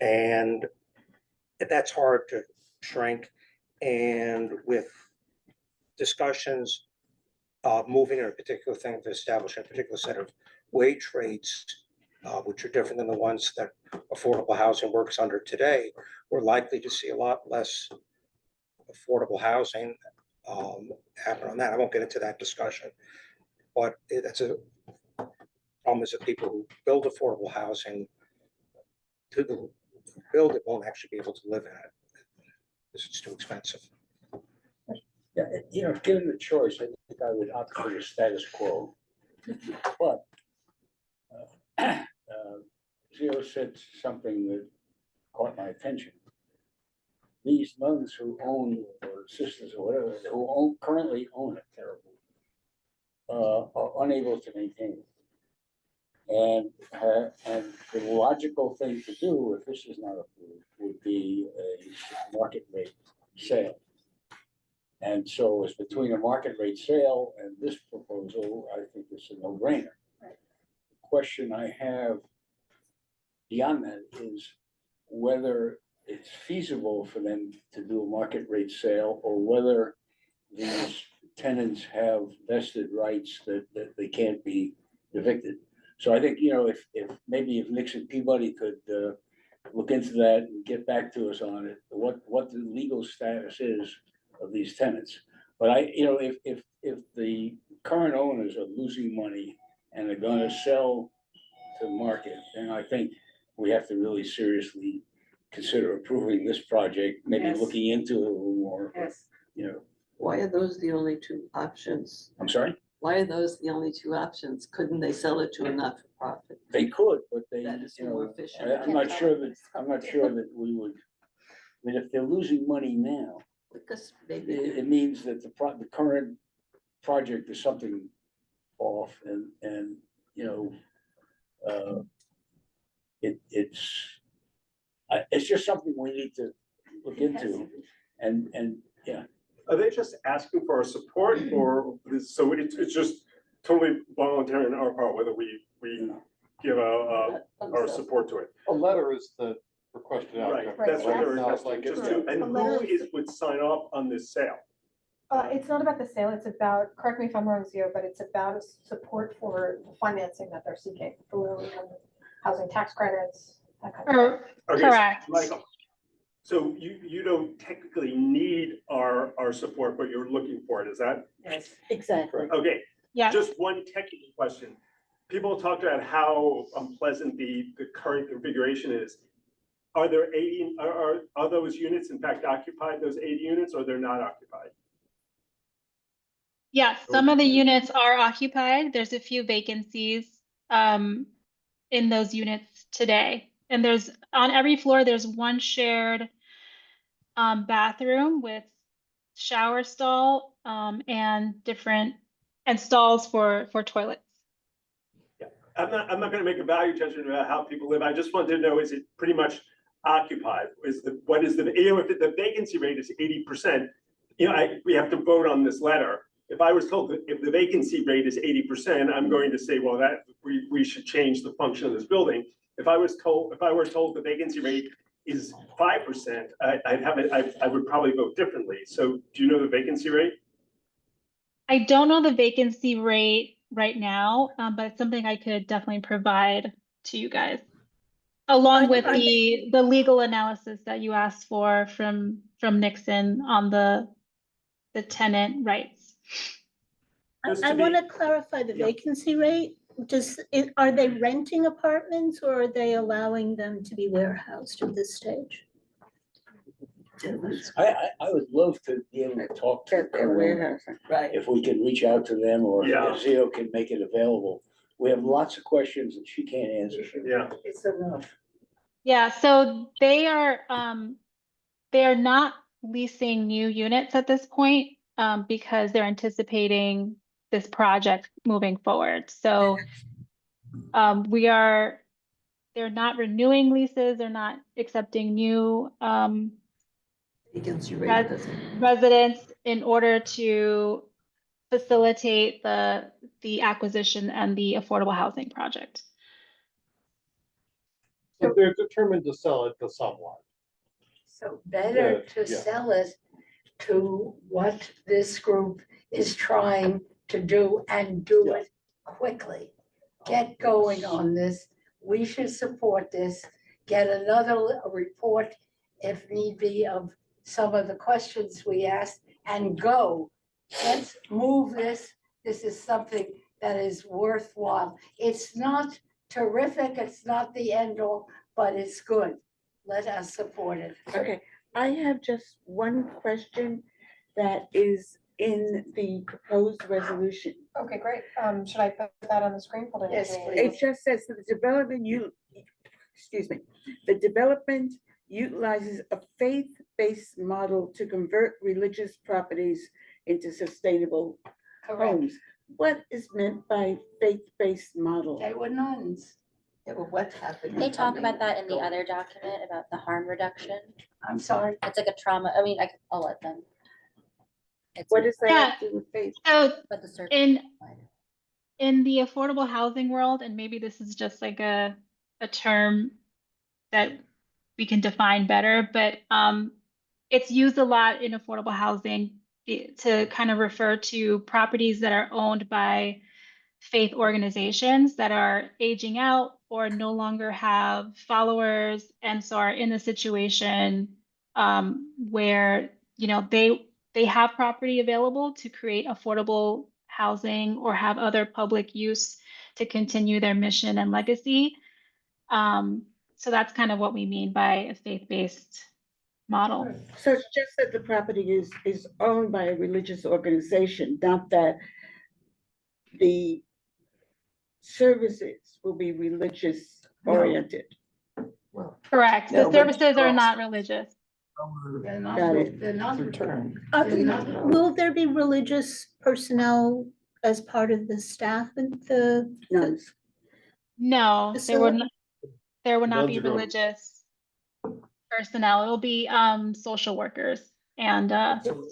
And that's hard to shrink. And with discussions moving in a particular thing to establish a particular set of wage rates, which are different than the ones that affordable housing works under today, we're likely to see a lot less affordable housing happen on that. I won't get into that discussion, but that's a problem is that people who build affordable housing to build it won't actually be able to live in it because it's too expensive. Yeah, given the choice, I think I would opt for the status quo. But Gio said something that caught my attention. These nuns who own, or sisters or whatever, who currently own it, are unable to maintain it. And the logical thing to do, if this is not approved, would be a market rate sale. And so it's between a market rate sale and this proposal, I think it's a no-brainer. Right. The question I have beyond that is whether it's feasible for them to do a market rate sale, or whether these tenants have vested rights that they can't be evicted. So I think, if Nixon Peabody could look into that and get back to us on it, what the legal status is of these tenants. But if the current owners are losing money and are gonna sell to market, then I think we have to really seriously consider approving this project, maybe Yes. looking into it a little more. Yes. Why are those the only 2 options? I'm sorry? Why are those the only two options? Couldn't they sell it to a not-for-profit? They could, but they, That is you more know, efficient. I'm not sure that we would. I mean, if they're losing money now, Because it, maybe, it means that the current project is something off and, you know, it's just something we need to look into and, yeah. Are they just asking for our support or, so it's just totally voluntary on our part, whether we give our support to it? A letter is the requested Right, outcome. that's what they're Not requesting, like just it's- to, and who would sign off on this sale? It's not about the sale, it's about, correct me if I'm wrong, Zio, but it's about support for the financing that they're seeking, for housing tax credits, that kind of thing. Okay, so, Correct. Michael, so you don't technically need our support, but you're looking for it, is that? Yes, exactly. Okay, Yeah. just one technical question. People talked about how unpleasant the current configuration is. Are there 80, are those units in fact occupied, those 80 units, or they're not occupied? Yes, some of the units are occupied. There's a few vacancies in those units today. And there's, on every floor, there's one shared bathroom with shower stall and stalls for toilets. I'm not gonna make a value judgment about how people live. I just wanted to know, is it pretty much occupied? What is the, you know, if the vacancy rate is 80%, you know, we have to vote on this letter. If I was told that if the vacancy rate is 80%, I'm going to say, well, that we should change the function of this building. If I were told the vacancy rate is 5%, I would probably vote differently. So do you know the vacancy rate? I don't know the vacancy rate right now, but it's something I could definitely provide to you guys. Along with the legal analysis that you asked for from Nixon on the tenant rights. I want to clarify the vacancy rate. Are they renting apartments or are they allowing them to be warehoused at this stage? I would love to be able to talk to Colonel, right, if we can reach out to them or if Zio can make it available. We have lots of questions that she can't answer. Yeah. it's enough. Yeah, so they are not leasing new units at this point because they're anticipating this project moving forward. So they're not renewing leases, they're not accepting new residents in order to facilitate the acquisition and the affordable housing project. So they're determined to sell it to someone. So better Yeah, to yeah. sell it to what this group is trying to do and do it quickly. Get going on this. We should support this. Get another report if need be of some of the questions we asked and go. Let's move this. This is something that is worthwhile. It's not terrific, it's not the end all, but it's good. Let us support it. Okay, I have just one question that is in the proposed resolution. Okay, great. Should I put that on the screen? Hold on. Yes, It just says that the development utilizes a faith-based model to convert religious properties into sustainable homes. What is meant by faith-based model? They were nuns. Yeah, but what happened? They talk about that in the other document about the harm reduction. I'm sorry. It's like a trauma, I mean, I'll let them. What does that Yeah. have to do with faith? So But the circle. in the affordable housing world, and maybe this is just like a term that we can define better, but it's used a lot in affordable housing to kind of refer to properties that are owned by faith organizations that are aging out or no longer have followers, and so are in a situation where, you know, they have property available to create affordable housing or have other public use to continue their mission and legacy. So that's kind of what we mean by a faith-based model. So it's just that the property is owned by a religious organization, not that the services will be religious oriented. Correct. No, The but- services are not religious. They're Got not, it. they're not. Will there be religious personnel as part of the staff at the? Nuns. No, Facility? there would not be Nuns are going. religious personnel. It'll be social workers and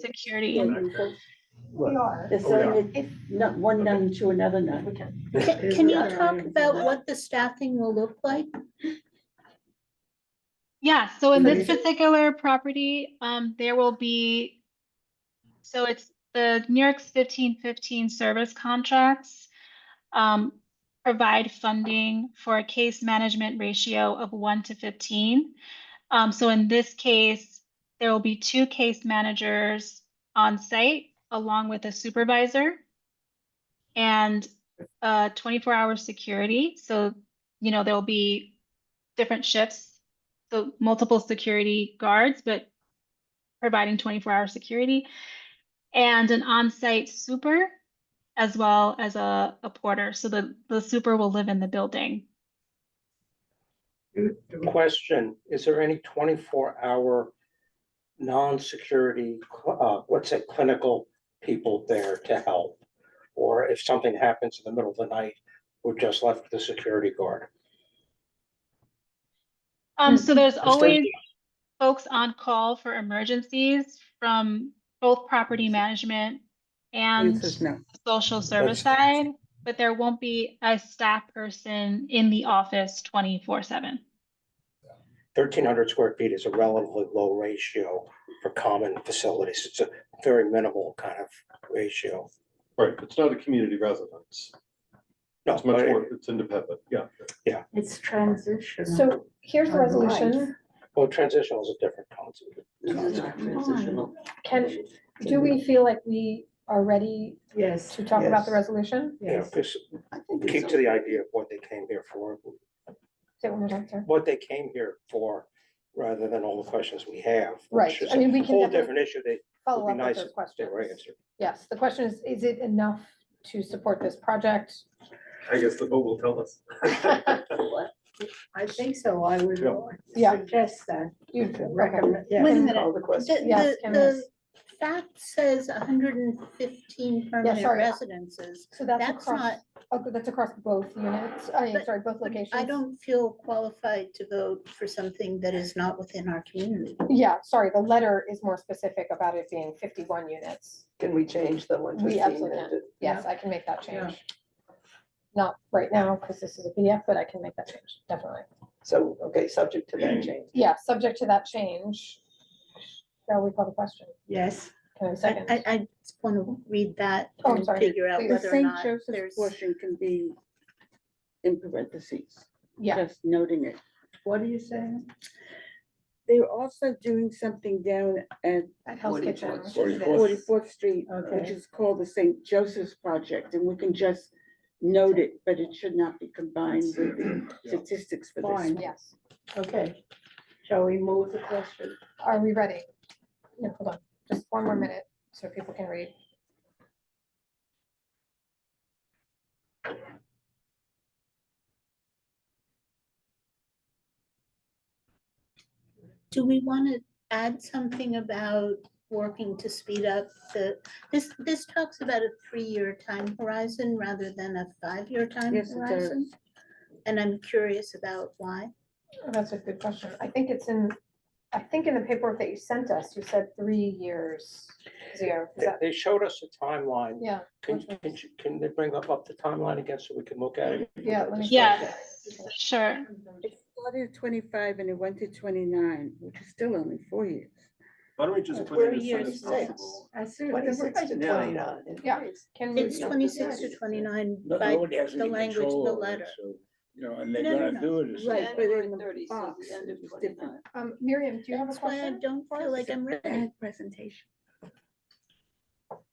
security. We are. They're selling it, not one nun to another nun. Can you talk about what the staffing will look like? Yeah, so in this particular property, there will be, so it's the New York's 1515 service contracts provide funding for a case management ratio of 1 to 15. So in this case, there will be 2 case managers on site along with a supervisor and 24-hour security. So, you know, there'll be different shifts. So multiple security guards, but providing 24-hour security, and an on-site super, as well as a porter. So the super will live in the building. Question, is there any 24-hour non-security, let's say clinical people there to help? Or if something happens in the middle of the night, we're just left with the security guard? So there's always folks on call for emergencies from both property management and social service side, but there won't be a staff person in the office 24/7. 1,300 square feet is a relatively low ratio for common facilities. It's a very minimal kind of ratio. Right, it's not a community residence. No, It's much but more, it's independent, yeah. Yeah, It's transition. So here's the resolution. well, transitional is a different concept. Do we feel like we are ready Yes. to talk about the Yes. resolution? Yeah, just keep to the idea of what they came here for, Say it one more time, sir. what they came here for, rather than all the questions we have. which Right, is I mean, we a can whole definitely different issue. They Follow would up be with nice those if they were questions. answered. Yes, the question is it enough to support this project? I guess the vote will tell us. I think so. I would Yeah. suggest that. You Recommend, yeah. Wait a minute. Call the question. Yes, The fact says 115 permanent sorry. residences. So that's That's across, not, that's across both units, But- sorry, both locations. I don't feel qualified to vote for something that is not within our community. Yeah, sorry, the letter is more specific about it being 51 units. Can we change the one? We absolutely can. Yes, I can make that change. Not right now, because this is a PDF, but I can make that change, definitely. So, okay, subject to that change. Yeah, subject to that change. Shall we call the question? Yes. Can I have a second? I just want to read that Oh, I'm and sorry. figure out Please. The whether or St. not Joseph's there's. portion can be in parentheses, Yeah, just noting it. What are you saying? They're also doing something down at at Hell's Kitchen. 44th. which is this. 44th Street, Okay. which is called the St. Joseph's Project, and we can just note it, but it should not be combined with the statistics for this. Fine. Yes. Okay. Shall we move the question? Are we ready? Yeah, hold on, just one more minute so people can read. Do we want to add something about working to speed up this talks about a 3-year time horizon rather than a 5-year time Yes, it does. horizon? And I'm curious about why. Oh, that's a good question. I think in the paperwork that you sent us, you said 3 years. Zero. Is that, They showed us a timeline. yeah, Can they bring up the timeline again so we can look at it? yeah, let me. Yes, sure. It started at 25 and it went to 29, which is still only 4 years. Why don't we just put We're in as soon year as 6. possible? I see. 26 to Yeah. 29. Yeah. Can we? It's 26 to 29 No- by Nobody has the any language of control the over it, letter. so, you know, and they're No, no, gonna no. do it. as- Right, but in January the 30, so box, the end it of was 29. different. Miriam, do you have a That's why I question? don't feel like I'm ready. Bad presentation.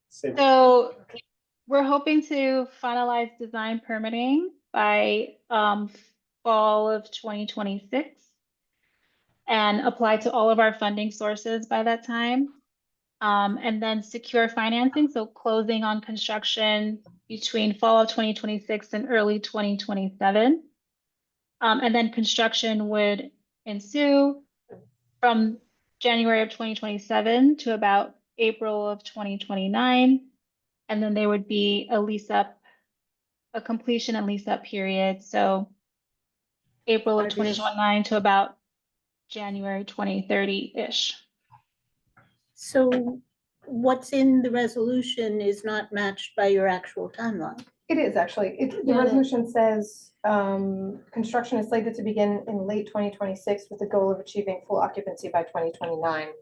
Same. So we're hoping to finalize design permitting by fall of 2026 and apply to all of our funding sources by that time. And then secure financing, so closing on construction, between fall of 2026 and early 2027. And then construction would ensue from January of 2027 to about April of 2029. And then there would be a completion and lease up period. So April of 2029 to about January 2030-ish. So what's in the resolution is not matched by your actual timeline. It is actually, the Yeah. resolution says, construction is slated to begin in late 2026 with the goal of achieving full occupancy by 2029.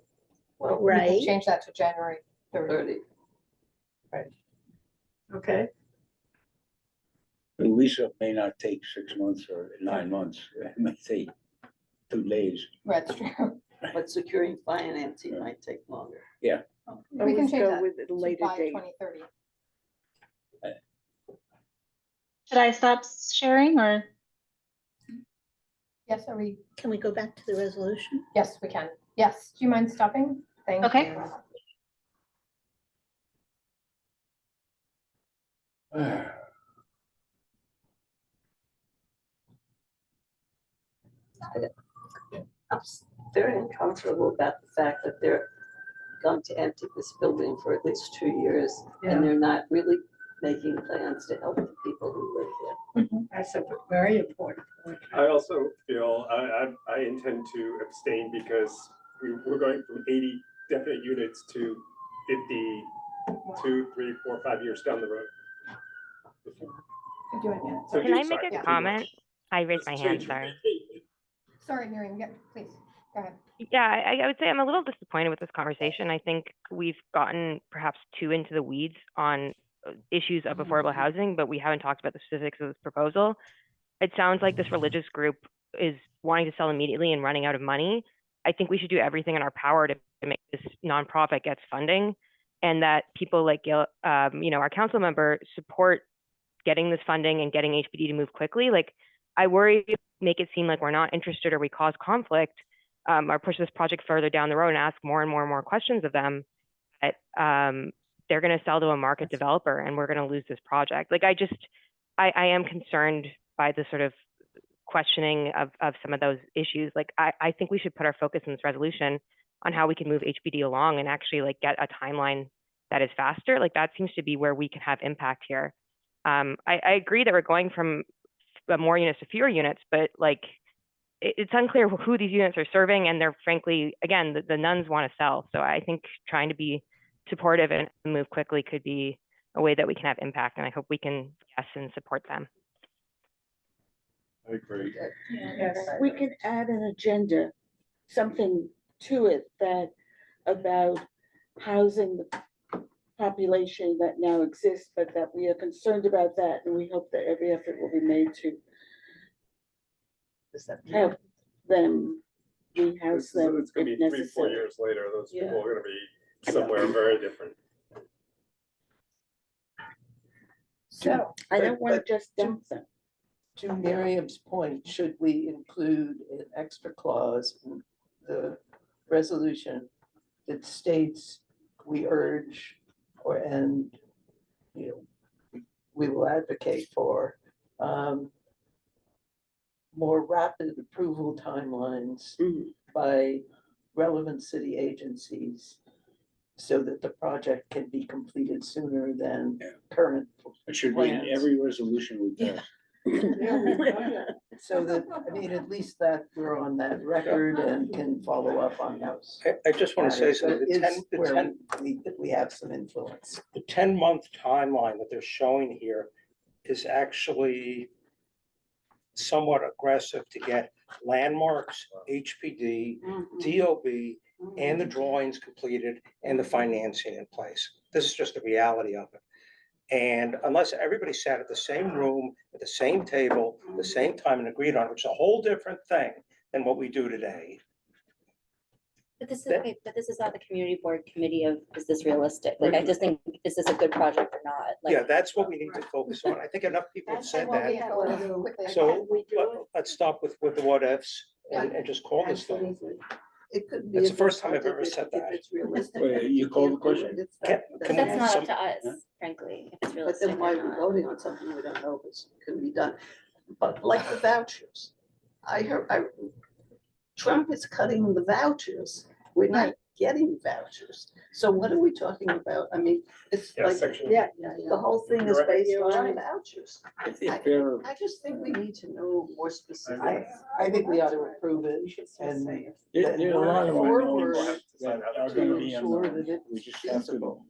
Well, we can Right. change that to January 30. Okay. The lease up may not take 6 months or 9 months, it may take 2 days. That's true. But securing financing might take longer. Yeah. We can change that with a to later by date. 2030. Should I stop sharing or? Yes, are we? Can we go back to the resolution? Yes, we can. Yes, do you mind stopping? Thank Okay. you. I'm very uncomfortable about the fact that they're going to empty this building for at least 2 years, and they're not really making plans to help the people who live there. That's a very important point. I also feel, I intend to abstain because we're going from 80 definite units to 52, 3, 4, 5 years down the road. You're doing it. So Can I do- make sorry, a do- comment? I raised my So hand, you- sorry. Sorry, Miriam, yeah, please, go ahead. Yeah, I would say I'm a little disappointed with this conversation. I think we've gotten perhaps too into the weeds on issues of affordable housing, but we haven't talked about the specifics of this proposal. It sounds like this religious group is wanting to sell immediately and running out of money. I think we should do everything in our power to make this nonprofit gets funding, and that people like our council member support getting this funding and getting HPD to move quickly. Like, I worry make it seem like we're not interested or we cause conflict, or push this project further down the road and ask more and more and more questions of them, that they're going to sell to a market developer and we're going to lose this project. Like, I am concerned by the sort of questioning of some of those issues. Like, I think we should put our focus in this resolution on how we can move HPD along and actually like get a timeline that is faster. Like, that seems to be where we can have impact here. I agree that we're going from more units to fewer units, but like, it's unclear who these units are serving, and they're frankly, again, the nuns want to sell. So I think trying to be supportive and move quickly could be a way that we can have impact, and I hope we can yes and support them. I agree. We could add an agenda, something to it that about housing the population that now exists, but that we are concerned about that, and we hope that every effort will be made to help them, rehouse them It's gonna if be 3, 4 necessary. years later, those Yeah. people are gonna be somewhere very different. So. I don't want to just dump them. To Miriam's point, should we include an extra clause in the resolution that states we urge we will advocate for more rapid approval timelines by relevant city agencies so that the project can be completed sooner than current It should be in plans. every resolution we pass. So that, I mean, at least that we're on that record and can follow up on those. I just want to say something. That is The where 10 we have some influence. the 10-month timeline that they're showing here is actually somewhat aggressive to get landmarks, HPD, DOB, and the drawings completed and the financing in place. This is just the reality of it. And unless everybody sat at the same room, at the same table, the same time and agreed on it, which is a whole different thing than what we do today. But this is not the community board committee of, is this realistic? Like, I just think, is this a good project or not? Like, Yeah, that's what we need to focus on. I think enough people have said Well, we that. have to go quickly. So let's stop with the what ifs and just call this thing. It could be. It's the a first time I've project ever said if that. it's realistic. Wait, you called the question? It's Can- that- can That's not some- up to us. frankly, if it's But realistic then why or are we not. voting on something we don't know if it's can be done? But like the vouchers, Trump is cutting the vouchers. We're not getting vouchers. So what are we talking about? I mean, it's Yeah, like, section- yeah, the whole thing is You're right. based You're on right. vouchers. If they're, I just think we need to know more specifics. I think we ought to approve it and there are a lot of Forward. unknowns that are gonna be Sure unknown. that it's We just have to, feasible.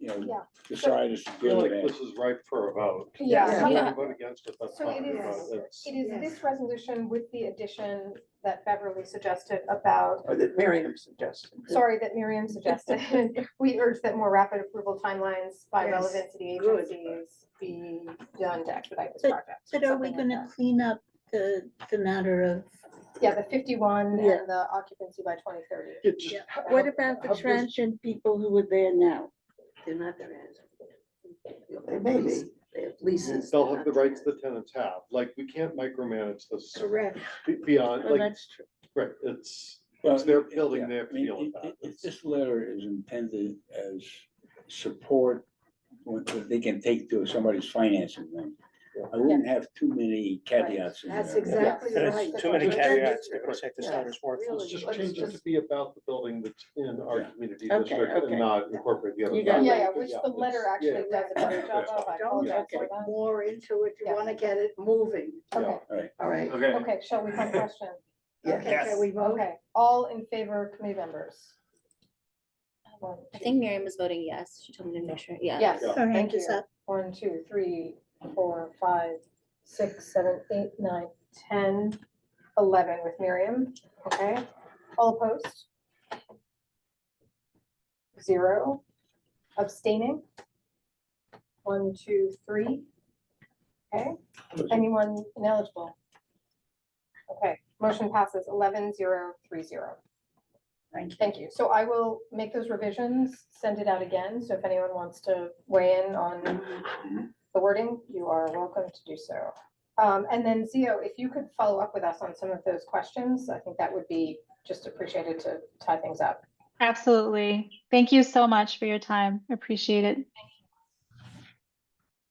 decide as to I feel do like that. this is ripe for a vote. Yeah. If we're Yeah. gonna vote against it, that's So fine, it but is, it's. it is Yes. this resolution with the addition that Beverly suggested about, or that Miriam suggested. sorry, that Miriam suggested. We urge that more rapid approval timelines by Yes, relevant city good. agencies be done to expedite this But- project. But are we something like gonna that. clean up the matter of, Yeah, the 51 Yeah. and the occupancy by 2030. It's just. What about the transient people who are there now? They're not gonna answer. They may be. They have leases. They'll they're have the not- rights the tenants have, like, we can't micromanage this Correct. beyond, Well, like, that's true. right, it's Well, their building, yeah, they have I mean, to deal with that. if this letter is intended as support, that they can take to somebody's financing them. I wouldn't have too many caveats in there. That's exactly And right. it's too many That's caveats to right. say this Yeah. letter's worthless. Let's just Let's change it to just- be about the building that's in our Yeah. community Okay, district okay. and not incorporate the other. You got Yeah, buildings. yeah, which the Yeah, letter it's- actually yeah. does a better job of. I Don't apologize for put that. more into it. You Yeah. wanna get it moving. Okay, All right. Okay. okay, shall we call the question? Yes. Okay, can we vote? Okay, all in favor, committee members? One, I two, think Miriam was voting yes. She told me to make sure. Yeah. Yes, Yeah. her hand thank is you. up. 1, 2, 3, 4, 5, 6, 7, 8, 9, 10, 11 with Miriam, okay? All opposed? 0, abstaining? 1, 2, 3. Okay, anyone ineligible? Okay, motion passes 11-0-3-0. Thank you. Thank you. So I will make those revisions, send it out again. So if anyone wants to weigh in on the wording, you are welcome to do so. And then Zio, if you could follow up with us on some of those questions, I think that would be just appreciated to tie things up. Absolutely. Thank you so much for your time. Appreciate it.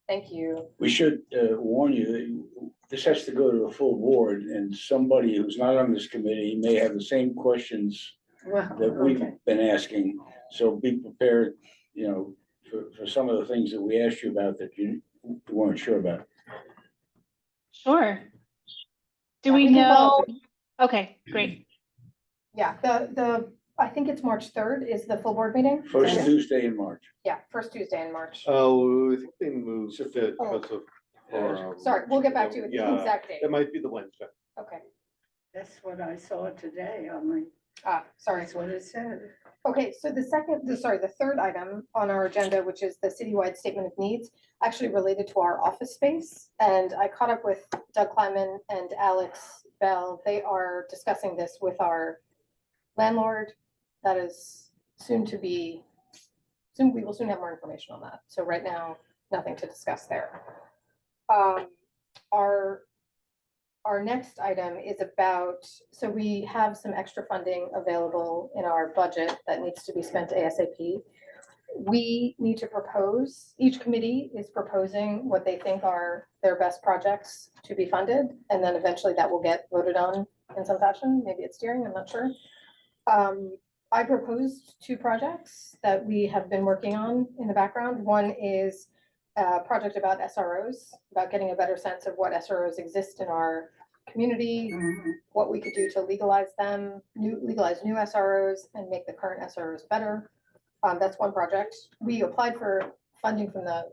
Thank you. We should warn you that this has to go to the full board, and somebody who's not on this committee may have the same questions Well, that we've okay. been asking. So be prepared, for some of the things that we asked you about that you weren't sure about. Sure. Do Yeah, we we can follow know? Okay, great. Yeah, I think it's March 3rd is the full board meeting. First Tuesday in March. Yeah, first Tuesday in March. Oh, I think they moved it Oh. because of. Sorry, we'll get back to you with the Yeah, exact date. it might be the Wednesday. Okay, That's what I saw today on my, sorry. that's what it said. Okay, so the third item on our agenda, which is the citywide statement of needs, actually related to our office space. And I caught up with Doug Kleiman and Alex Bell. They are discussing this with our landlord. That is soon we will soon have more information on that. So right now, nothing to discuss there. Our next item is about, so we have some extra funding available in our budget that needs to be spent ASAP. We need to propose, each committee is proposing what they think are their best projects to be funded, and then eventually that will get voted on in some fashion. Maybe it's steering, I'm not sure. I proposed 2 projects that we have been working on in the background. One is a project about SROs, about getting a better sense of what SROs exist in our community, what we could do to legalize them, legalize new SROs and make the current SROs better. That's one project. We applied for funding from the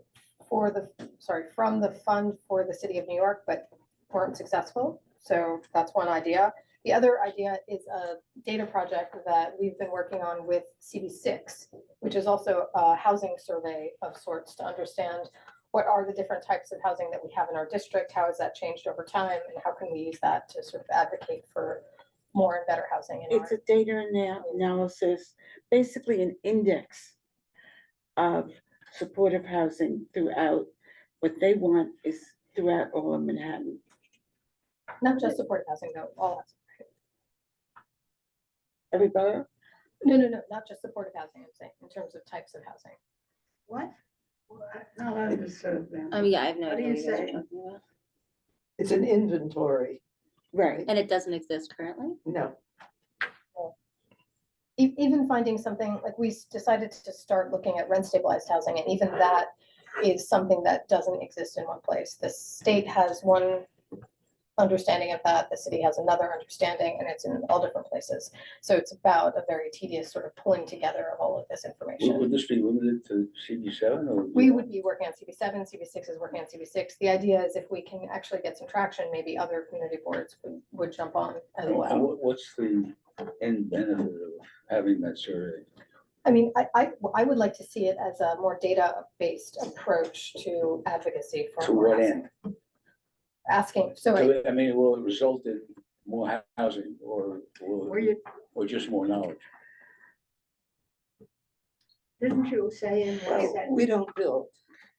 fund for the city of New York, but weren't successful. So that's one idea. The other idea is a data project that we've been working on with CD6, which is also a housing survey of sorts to understand what are the different types of housing that we have in our district, how has that changed over time, and how can we use that to sort of advocate for more and better housing in It's a data analysis, basically an index of supportive housing throughout. What they want is throughout all of Manhattan. not just supportive housing though, all housing. Every borough? No, not just supportive housing, I'm saying, in terms of types of housing. What? Not understood then. Yeah, I have no What do idea you what you guys are say? talking about. It's an inventory. Right. And it doesn't exist currently? No. Even finding something, like we decided to start looking at rent stabilized housing, and even that is something that doesn't exist in one place. The state has one understanding of that, the city has another understanding, and it's in all different places. So it's about a very tedious sort of pulling together of all of this information. Would this be limited to CB7 or? We would be working on CB7, CB6 is working on CB6. The idea is if we can actually get some traction, maybe other community boards would jump on as And well. what's the end benefit of having that survey? I mean, I would like to see it as a more data-based approach to advocacy for To more what housing. end? Asking, so So, I mean, will it result in more housing or, Were you, or just more knowledge? didn't you say in one sentence? We don't build.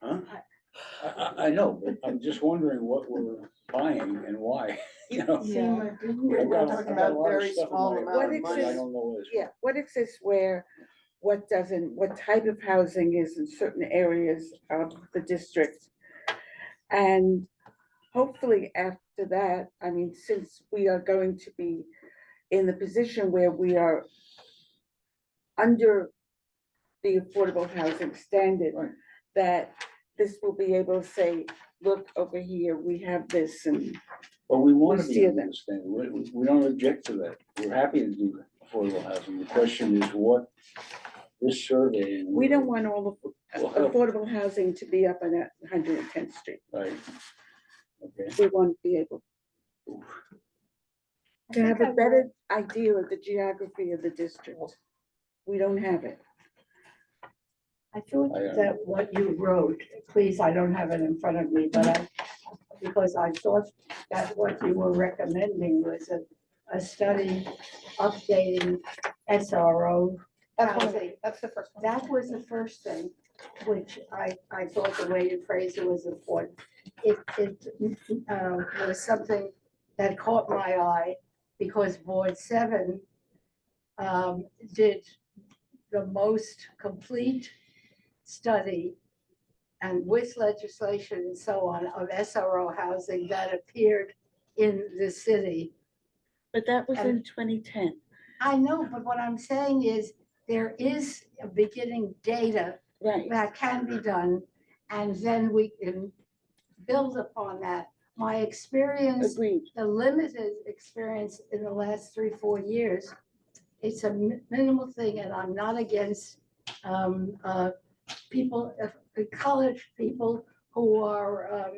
Huh? I know, but I'm just wondering what we're buying and why, you know? Seema, didn't you? I've got- talking I've got a about lot of very stuff in small my- amount What of I money. exists- don't know what it's. Yeah, what exists where, what type of housing is in certain areas of the district. And hopefully after that, I mean, since we are going to be in the position where we are under the affordable housing standard, Right. that this will be able to say, look over here, we have this, and Well, we want We to see be it. understanding. We don't object to that. We're happy to do affordable housing. The question is what this survey. we don't want all of Will help. affordable housing to be up on 110th Street. Right. Okay. We want to be able to have a better idea of the geography of the district. We don't have it. I thought that what you wrote, please, I don't have it in front of me, but because I thought that what you were recommending was a study updating SRO housing. That's the first one. That was the first thing, which I thought the way you phrased it was important. It was something that caught my eye because Board 7 did the most complete study and with legislation and so on of SRO housing that appeared in the city. But that was in And- 2010. I know, but what I'm saying is there is a beginning data Right. that can be done, and then we can build upon that. My experience, Agreed. the limited experience in the last 3-4 years, it's a minimal thing, and I'm not against people, college people who are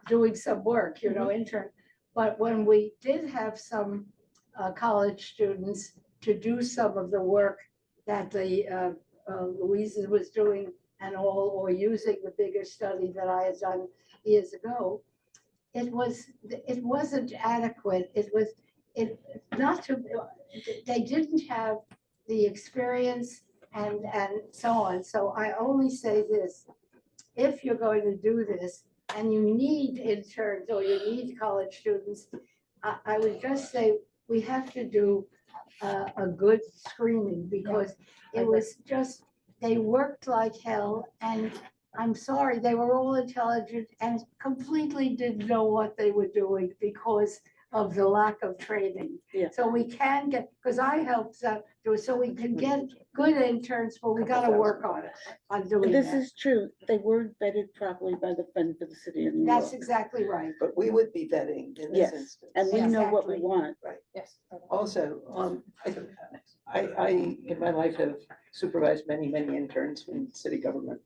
doing some work, you know, intern. But when we did have some college students to do some of the work that the Louisa was doing and all, or using the bigger study that I had done years ago, it wasn't adequate. They didn't have the experience and so on. So I only say this, if you're going to do this and you need interns or you need college students, I would just say we have to do a good screening because it was just, they worked like hell, and I'm sorry, they were all intelligent and completely didn't know what they were doing because of the lack of training. Yeah. So we can get, because I helped do it, so we can get good interns, but we gotta work on it, on doing This that. is true. They weren't vetted properly by the Friend for the City of New York. That's exactly right. But we would be vetting in this Yes, instance. and we know what we Exactly. want. Right. Yes. Also, I in my life have supervised many interns in city government.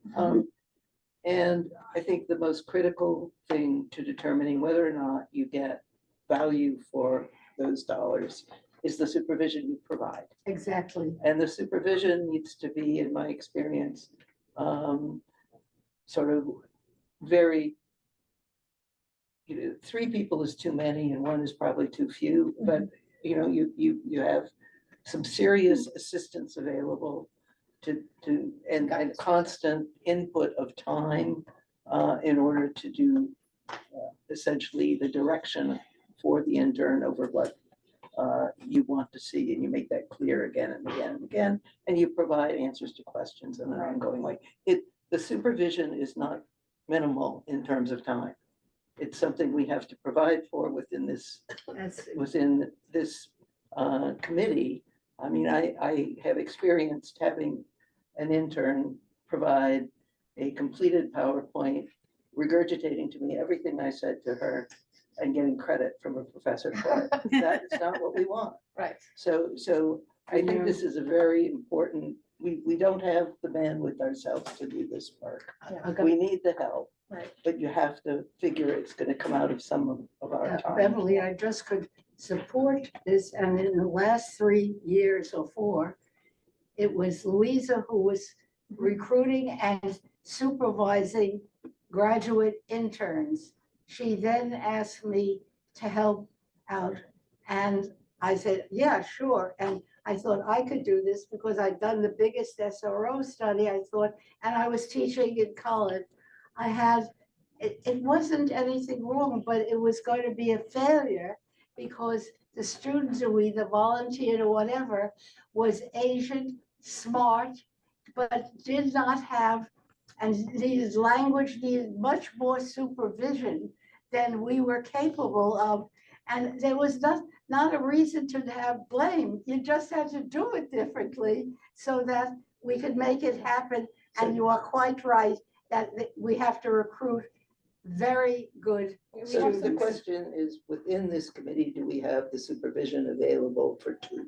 And I think the most critical thing to determining whether or not you get value for those dollars is the supervision you provide. Exactly. And the supervision needs to be, in my experience, sort of very, 3 people is too many and 1 is probably too few, but you have some serious assistance available to and constant input of time in order to do essentially the direction for the intern over what you want to see, and you make that clear again and again and again, and you provide answers to questions in an ongoing way. the supervision is not minimal in terms of time. It's something we have to provide for within this committee. I mean, I have experienced having an intern provide a completed PowerPoint, regurgitating to me everything I said to her and getting credit from a professor for it. That is not what we want. Right. So I think this is a very important, we don't have the bandwidth ourselves to do this work. Yeah. We need the help, Right. but you have to figure it's gonna come out of some of our time. Beverly, I just could support this, and in the last 3 years or 4, it was Louisa who was recruiting and supervising graduate interns. She then asked me to help out, and I said, yeah, sure. And I thought I could do this because I'd done the biggest SRO study, I thought, and I was teaching in college. It wasn't anything wrong, but it was going to be a failure because the students who either volunteered or whatever was Asian, smart, but did not have, and needed language, needed much more supervision than we were capable of. And there was not a reason to have blame. You just had to do it differently so that we could make it happen. And you are quite right that we have to recruit very good So the students. question is, within this committee, do we have the supervision available for 2?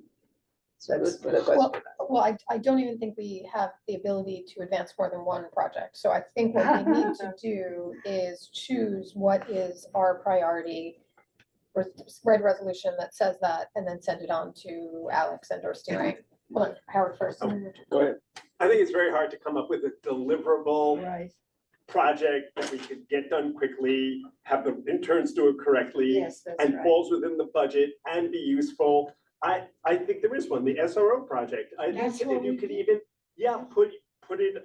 That's the question. Well, I don't even think we have the ability to advance more than one project. So I think what we need to do is choose what is our priority, or write a resolution that says that, and then send it on to Alex and or steering. Hold on, Howard first. Go ahead. I think it's very hard to come up with a deliverable Right. project that we could get done quickly, have the interns do it correctly. Yes, that's And right. falls within the budget and be useful. I think there is one, the SRO project. I That's think what if you we could did. even, put it,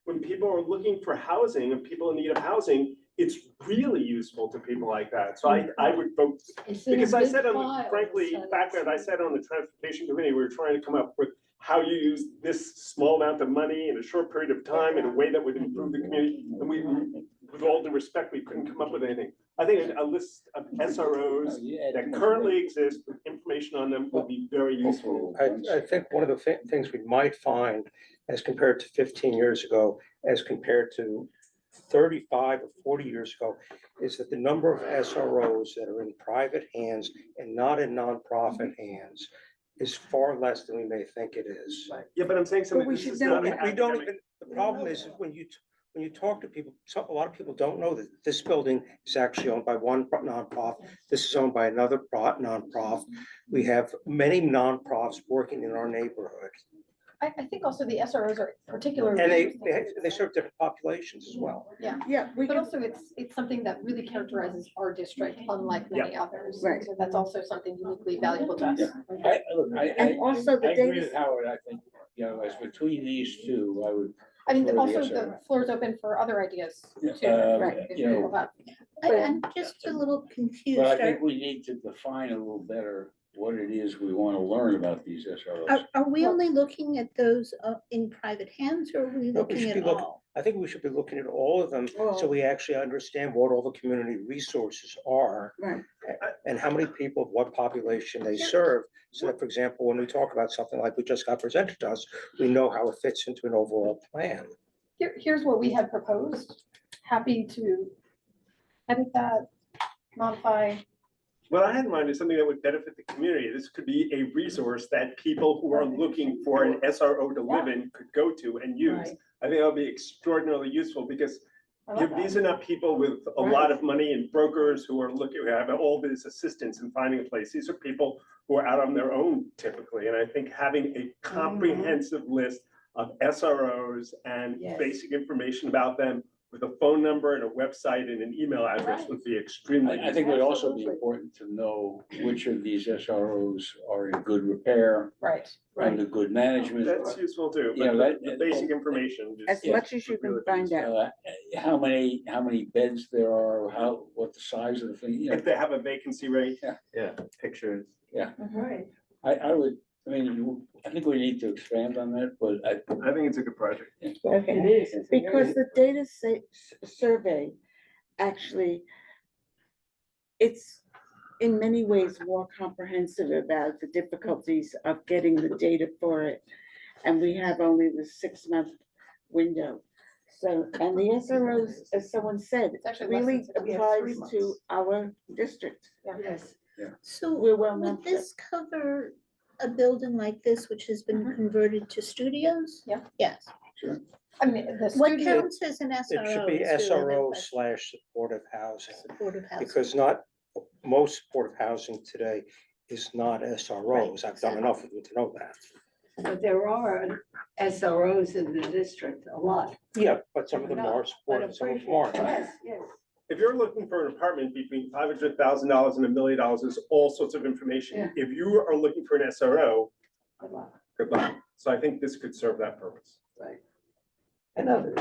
when people are looking for housing and people in need of housing, it's really useful to people like that. So I would vote, It's in a because I big said, file, frankly, so background, I said on the transportation committee, we were trying to come up with how you use this small amount of money in a short period of time in a way that would improve the community. And we, with all due respect, we couldn't come up with anything. I think a list of SROs that currently exist with information on them would be very useful. I think one of the things we might find as compared to 15 years ago, as compared to 35 or 40 years ago, is that the number of SROs that are in private hands and not in nonprofit hands is far less than we may think it is. Yeah, but I'm saying something, this is not an We don't academic. even, the problem is when you talk to people, a lot of people don't know that this building is actually owned by one nonprofit. This is owned by another nonprofit. We have many nonprofits working in our neighborhood. I think also the SROs are particularly. And interesting. they serve different populations as well. Yeah. Yeah, we But can, also it's something that really characterizes our district, unlike many others. Right. So that's also something uniquely valuable to us. and also the I agree data. with Howard. I think, as between these two, I would. I mean, prefer also SRO. the floor is open for other ideas too. Right. If people have. I'm just a little confused. But I think we need to define a little better what it is we want to learn about these SROs. Are we only looking at those in private hands, or are we No, we looking should be at looking, all? I think we should be looking at all of them, so we actually understand what all the community resources are. Right. And how many people, what population they serve, so that, for example, when we talk about something like we just got presented to us, we know how it fits into an overall plan. Here's what we had proposed. Happy to edit that, modify. What I had in mind is something that would benefit the community. This could be a resource that people who are looking for an SRO to live in could go to and use. Right. I think that would be extraordinarily useful because I like that. these are not people with a lot of money and brokers who are looking, who have all this assistance in finding a place. These are people who are out on their own typically. And I think having a comprehensive list of SROs and Yes. basic information about them with a phone number and a website and an email address would be extremely I think it would also be Absolutely. important to know which of these SROs are in good repair, Right. under good management. That's useful too, Yeah, but that- the basic information. As just- much as you can find out. How many beds there are, what the size of the thing, If they have a vacancy rate. Yeah. Yeah, pictures. Yeah, Right. I would I mean, I think we need to expand on that, but I think it's a good project. Okay, It is. because the data survey, actually, it's in many ways more comprehensive about the difficulties of getting the data for it. And we have only the 6-month window. So, and the SROs, as someone said, It's actually less really than 6 months. applies to our district. Yes. So We're well known would for it. this cover a building like this, which has been converted to studios? Yeah. Yes. Sure. I mean, the What studio, counts as an SRO? It should be is really my SRO question. / supportive housing, Supportive housing. because not, most supportive housing today is not SROs. I've done enough of them to know that. But there are SROs in the district, a lot. Yeah, but some of them No, are but supportive, some of them appreciate- aren't. Yes, yes. If you're looking for an apartment between $500,000 and $1 million, there's all sorts of information. Yeah. If you are looking for an SRO, A lot, good luck. So I think this could serve that purpose. right. And others.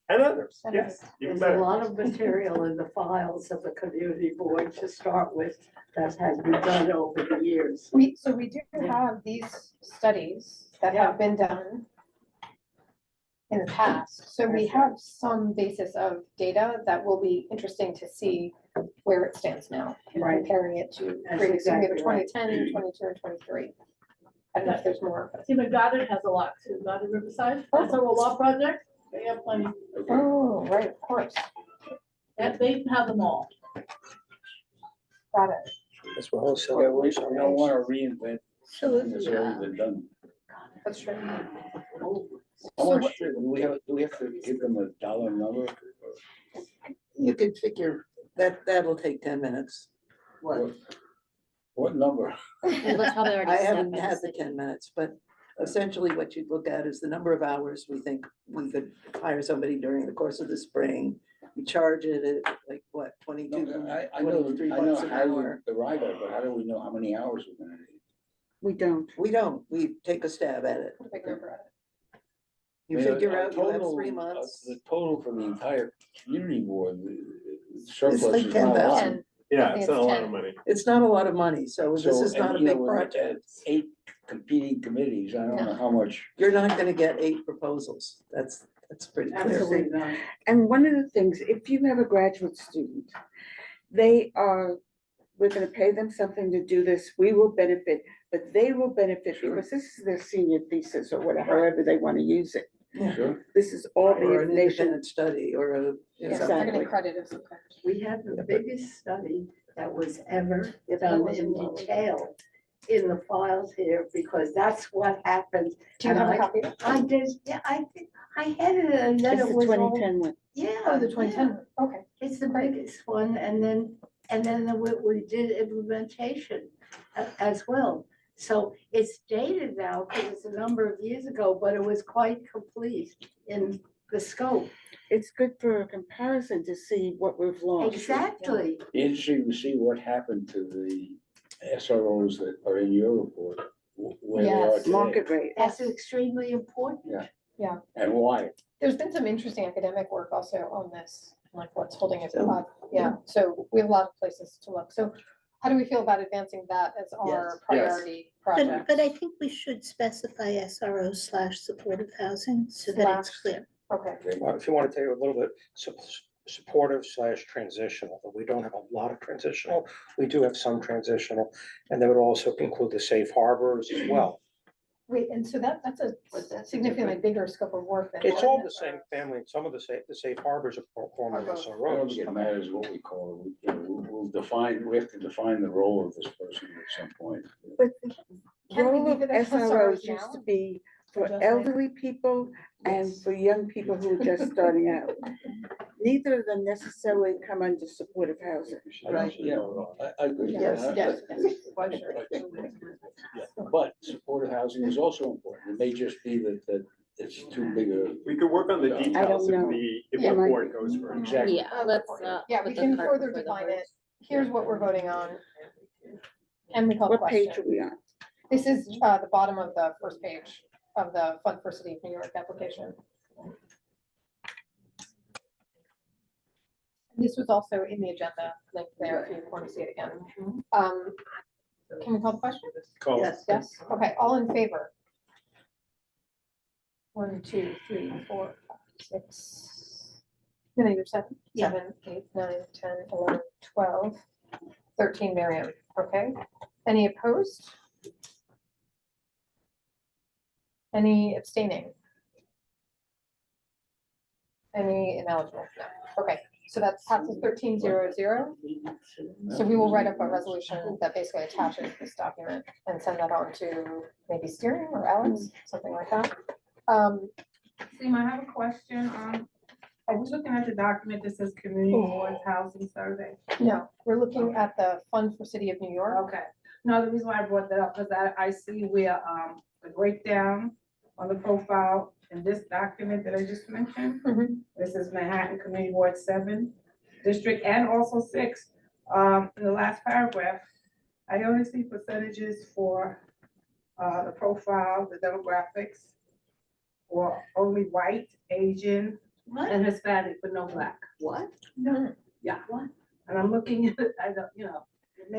And others, And yes, even There's a better. lot of material in the files of the community board to start with that has been done over the years. we do have these studies that Yeah. have been done in the past. So we have some basis of data that will be interesting to see where it stands now. and Right. Comparing it to That's previous, we have a exactly right. 2010, 22, and 23. I don't know if there's more. Even Goddard has a lot too, Goddard Riverside, that's a law project, they have plenty, Oh, right, of course. and they have them all. Got it. As well as. Yeah, we don't want to reinvent So something that's already been done. That's true. How much, do we have to give them a dollar number? You can figure that, that'll take 10 minutes. What number? Well, that's probably already I set haven't by the had the city. 10 minutes, but essentially what you'd look at is the number of hours we think we could hire somebody during the course of the spring. We charge it at like, what, 22, I 23 know bucks an how you hour. arrive at, it, but how do we know how many hours we're gonna need? We don't. We don't, we take a stab at it. Big number at it. You I mean, figure a out you have total, 3 months. The total for the entire community board, the It's surplus like is not a lot. 10,000. Yeah, I think it's not a lot 10. of money. It's not a lot of money, so this So, is and, not a you know, big when we project. had 8 competing committees, I don't know how much. You're not gonna get 8 proposals. That's pretty clear. Absolutely not. And one of the things, if you have a graduate student, we're gonna pay them something to do this, we will benefit, but they will benefit Sure. because this is their senior thesis or whatever, however they wanna use it. Sure. This is all the Or an information. independent study or a. Yeah, they're gonna Exactly. credit of some kind. We have the biggest study that was ever that done was in in- detail in the files here, because that's what happened. Do you And have a I- copy? I did, yeah, I think, I had it and then It's it the was all, 2010 one. yeah. Oh, the yeah. 2010, okay. It's the biggest one, and then we did implementation as well. So it's dated now, because it's a number of years ago, but it was quite complete in the scope. It's good for a comparison to see what we've lost. Exactly. Interesting to see what happened to the SROs that are in your report, where they are Yes. today, Market rate. That's extremely important. Yeah. Yeah. and why. There's been some interesting academic work also on this, like what's holding it So, up. Yeah, so we have a lot of places to look. So how do we feel about advancing that as our priority project? But I think we should specify SRO / supportive housing so that it's Slash. clear. Okay, If you want to take a little bit supportive / transitional, but we don't have a lot of transitional. We do have some transitional, and that would also include the safe harbors as well. wait, and so that's a significantly bigger scope of work than. It's all the same family, and some of the safe harbors are former I don't SROs. think it matters what we call it, you know, we'll define, we have to define the role of this person at some point. But the Can we role of leave it as SROs SROs used now? to be for just like- elderly people and for young people who are just starting out. Neither of them necessarily come under supportive housing. Right. Yeah, I agree. Yes, I- yes, I- yes, for sure. Yeah, but supportive housing is also important. It may just be that it's too big a. We could work on the I don't details if know. if Yeah. the board goes for it. Exactly. Yeah, let's, Yeah, we put the can cart further before the define it. horse. Here's what we're voting on. And we call the What page question. are we on? This is the bottom of the first page of the Fund for City of New York application. This was also in the agenda link there if you want to see it again. Can we call the question? Call. Yes. Yes, okay, all in favor? 1, 2, 3, 4, 5, 6. No, you're 7, Yeah. 7, 8, 9, 10, 11, 12, 13, Miriam, okay? Any opposed? Any abstaining? Any ineligible? No, okay, so that passes 13-0-0. So we will write up a resolution that basically attaches this document and send that on to maybe steering or Alex, something like that. Seema, I have a question. Are we looking at the document that says Community Board's Housing Survey? No, we're looking at the Fund for City of New York. Okay. No, the reason why I brought that up is I see where, the breakdown on the profile in this document that I just mentioned. Mhm. This is Manhattan Community Board 7 District and also 6. In the last paragraph, I only see percentages for, the profile, the demographics, or only white, Asian, and Hispanic, but no black. What? No. Yeah. What? And I'm looking at, I don't, you know,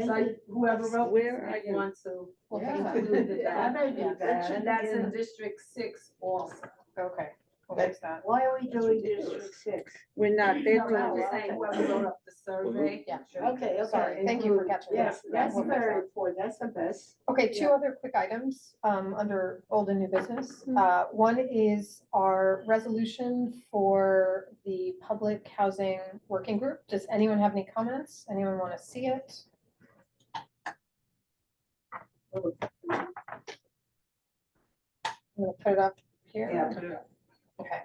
so whoever wrote this Where are may you? want to. Yeah. include Yeah, that. maybe that. And that's in District 6 also. Okay, we'll fix that. Why are we doing District 6? We're not, No, I'm just saying whoever wrote up the survey. Yeah, Okay, sorry, okay. thank you for catching that. Yes, That's We'll fix very that. important, that's the best. Okay, two other quick items, under old and new business. One is our resolution for the public housing working group. Does anyone have any comments? Anyone want to see it? I'm gonna put it up here. Yeah, put it up. Okay.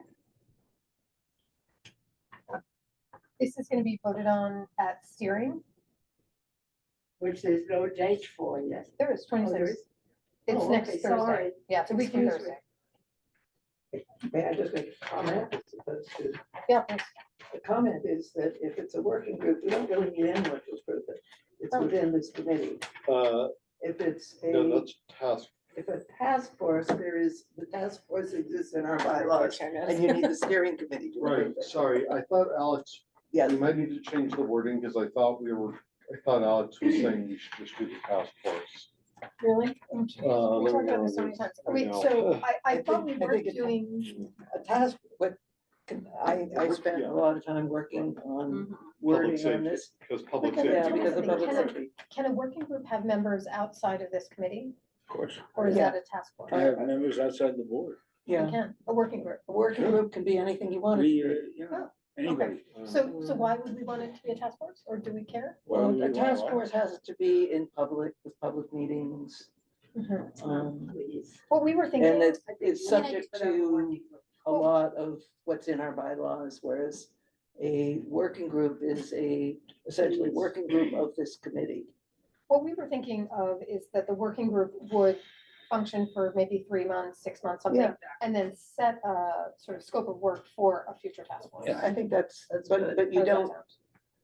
This is gonna be voted on at steering. Which there's no date for yet. There is Oh, there 26. is? It's Oh, next okay, Thursday. sorry. Yeah, it's a week from Excuse me. Thursday. May I just make a comment as opposed to, Yeah, please. the comment is that if it's a working group, we don't really need anyone to approve it. It's within this committee. If it's No, a, that's task. if a task force, the task force exists in our bylaws, and you need the steering committee to Right, approve it. sorry, I thought Alex, Yeah. we might need to change the wording because I thought Alex was saying we should just do the task force. Really? We let talked me about go this so many this times. right Wait, now. so I thought we think- I were think it- doing, A task, but I spent a lot of time working on wording Public on safety, this. because public Because Yeah, safety. because of public Can safety. can a working group have members outside of this committee? Of course. Or is Yeah. that a task force? I have members outside the board. They Yeah, can, a working group. a working group can be anything you want it We, to be. you know, Okay, anybody. so why would we want it to be a task force, or do we care? Why would Well, we a want task one? force has to be in public, with public meetings. Mhm. Um, What we were thinking. And it's Can I- subject to a lot of what's in our bylaws, whereas a working group is essentially working group of this committee. What we were thinking of is that the working group would function for maybe 3 months, 6 months, something, Yeah. and then set a sort of scope of work for a future task force. Yeah, I think that's, good. but you How does that don't, sound?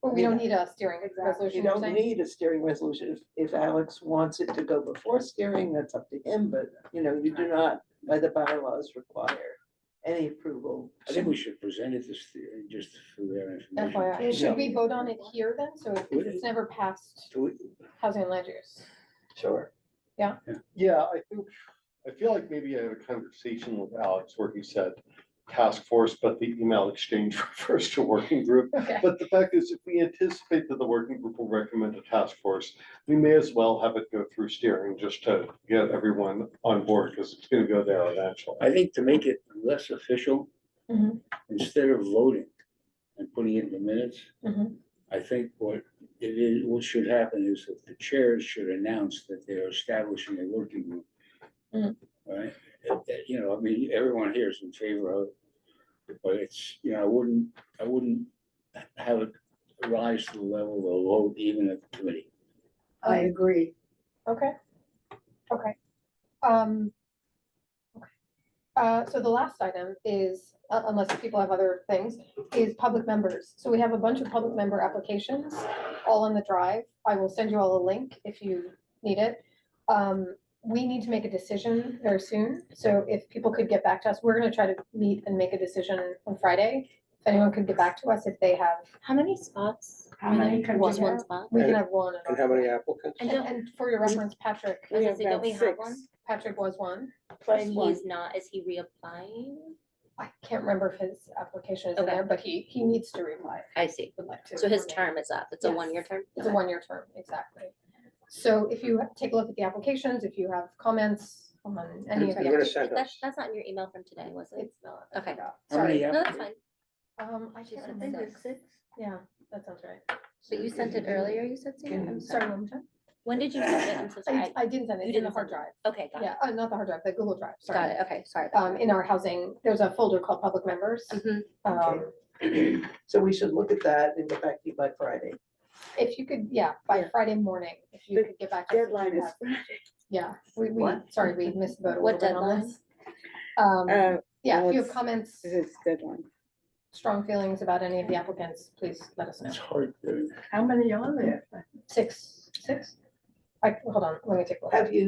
But we don't need a steering you resolution, you're don't saying? need a steering resolution. If Alex wants it to go before steering, that's up to him, but you do not, by the bylaws, require any approval. I think we should present it just for their information. FYI, should we vote on it here then, so if it's never passed Do we- housing and land use? Sure. Yeah, Yeah, I feel like maybe I had a conversation with Alex where he said task force, but the email exchange refers to working group. okay, But the fact is, if we anticipate that the working group will recommend a task force, we may as well have it go through steering just to get everyone on board, because it's gonna go there eventually. I think to make it less official, Mhm. instead of voting and putting it in the minutes, Mhm. I think what should happen is that the chairs should announce that they are establishing a working group. Mhm. Right? I mean, everyone here is in favor of it, but it's, I wouldn't have it rise to the level of a vote even at the committee. I agree. okay, okay. So the last item is, unless people have other things, is public members. So we have a bunch of public member applications, all on the drive. I will send you all a link if you need it. We need to make a decision very soon, so if people could get back to us, we're gonna try to meet and make a decision on Friday. If anyone could get back to us if they have, How many spots How many can Was you one have? spot? We can And- have one. in And our how many group. applicants? And for your reference, Patrick, I was gonna say, don't we have one? Patrick was one. Plus And one. he's not, is he reapplying? I can't remember if his application is in Okay. there, but he needs to reply. I see. Would like to. So his term is up. It's a Yes. one-year term? It's a one-year term, exactly. So if you take a look at the applications, if you have comments on any of You're the. gonna send us. That's not in your email from today, was it? It's not. I Okay. forgot. How many Sorry. No, that's fine. I She can't said remember. six. Yeah, that sounds right. But you sent it earlier, you said, Sarah? I'm Sorry, sorry. one more time. When did you send it? I'm so sorry. I didn't send it, You it's in the didn't hard send drive. it. Okay, got it. Yeah, not the hard drive, the Google Drive, sorry. Got it. Okay, sorry. about that. In our housing, there's a folder called public members. Mhm. So we should look at that and get back to you by Friday. If you could, yeah, by Friday morning, if you The could get back. to us if Deadline you is have- Friday. Yeah, we, What? sorry, we missed the boat a What little bit on deadline? this. Uh, Yeah, if you have it's- comments, It's deadline. strong feelings about any of the applicants, please let us know. It's hard to. How many are there? Six? Hold on, let me take a look. Have you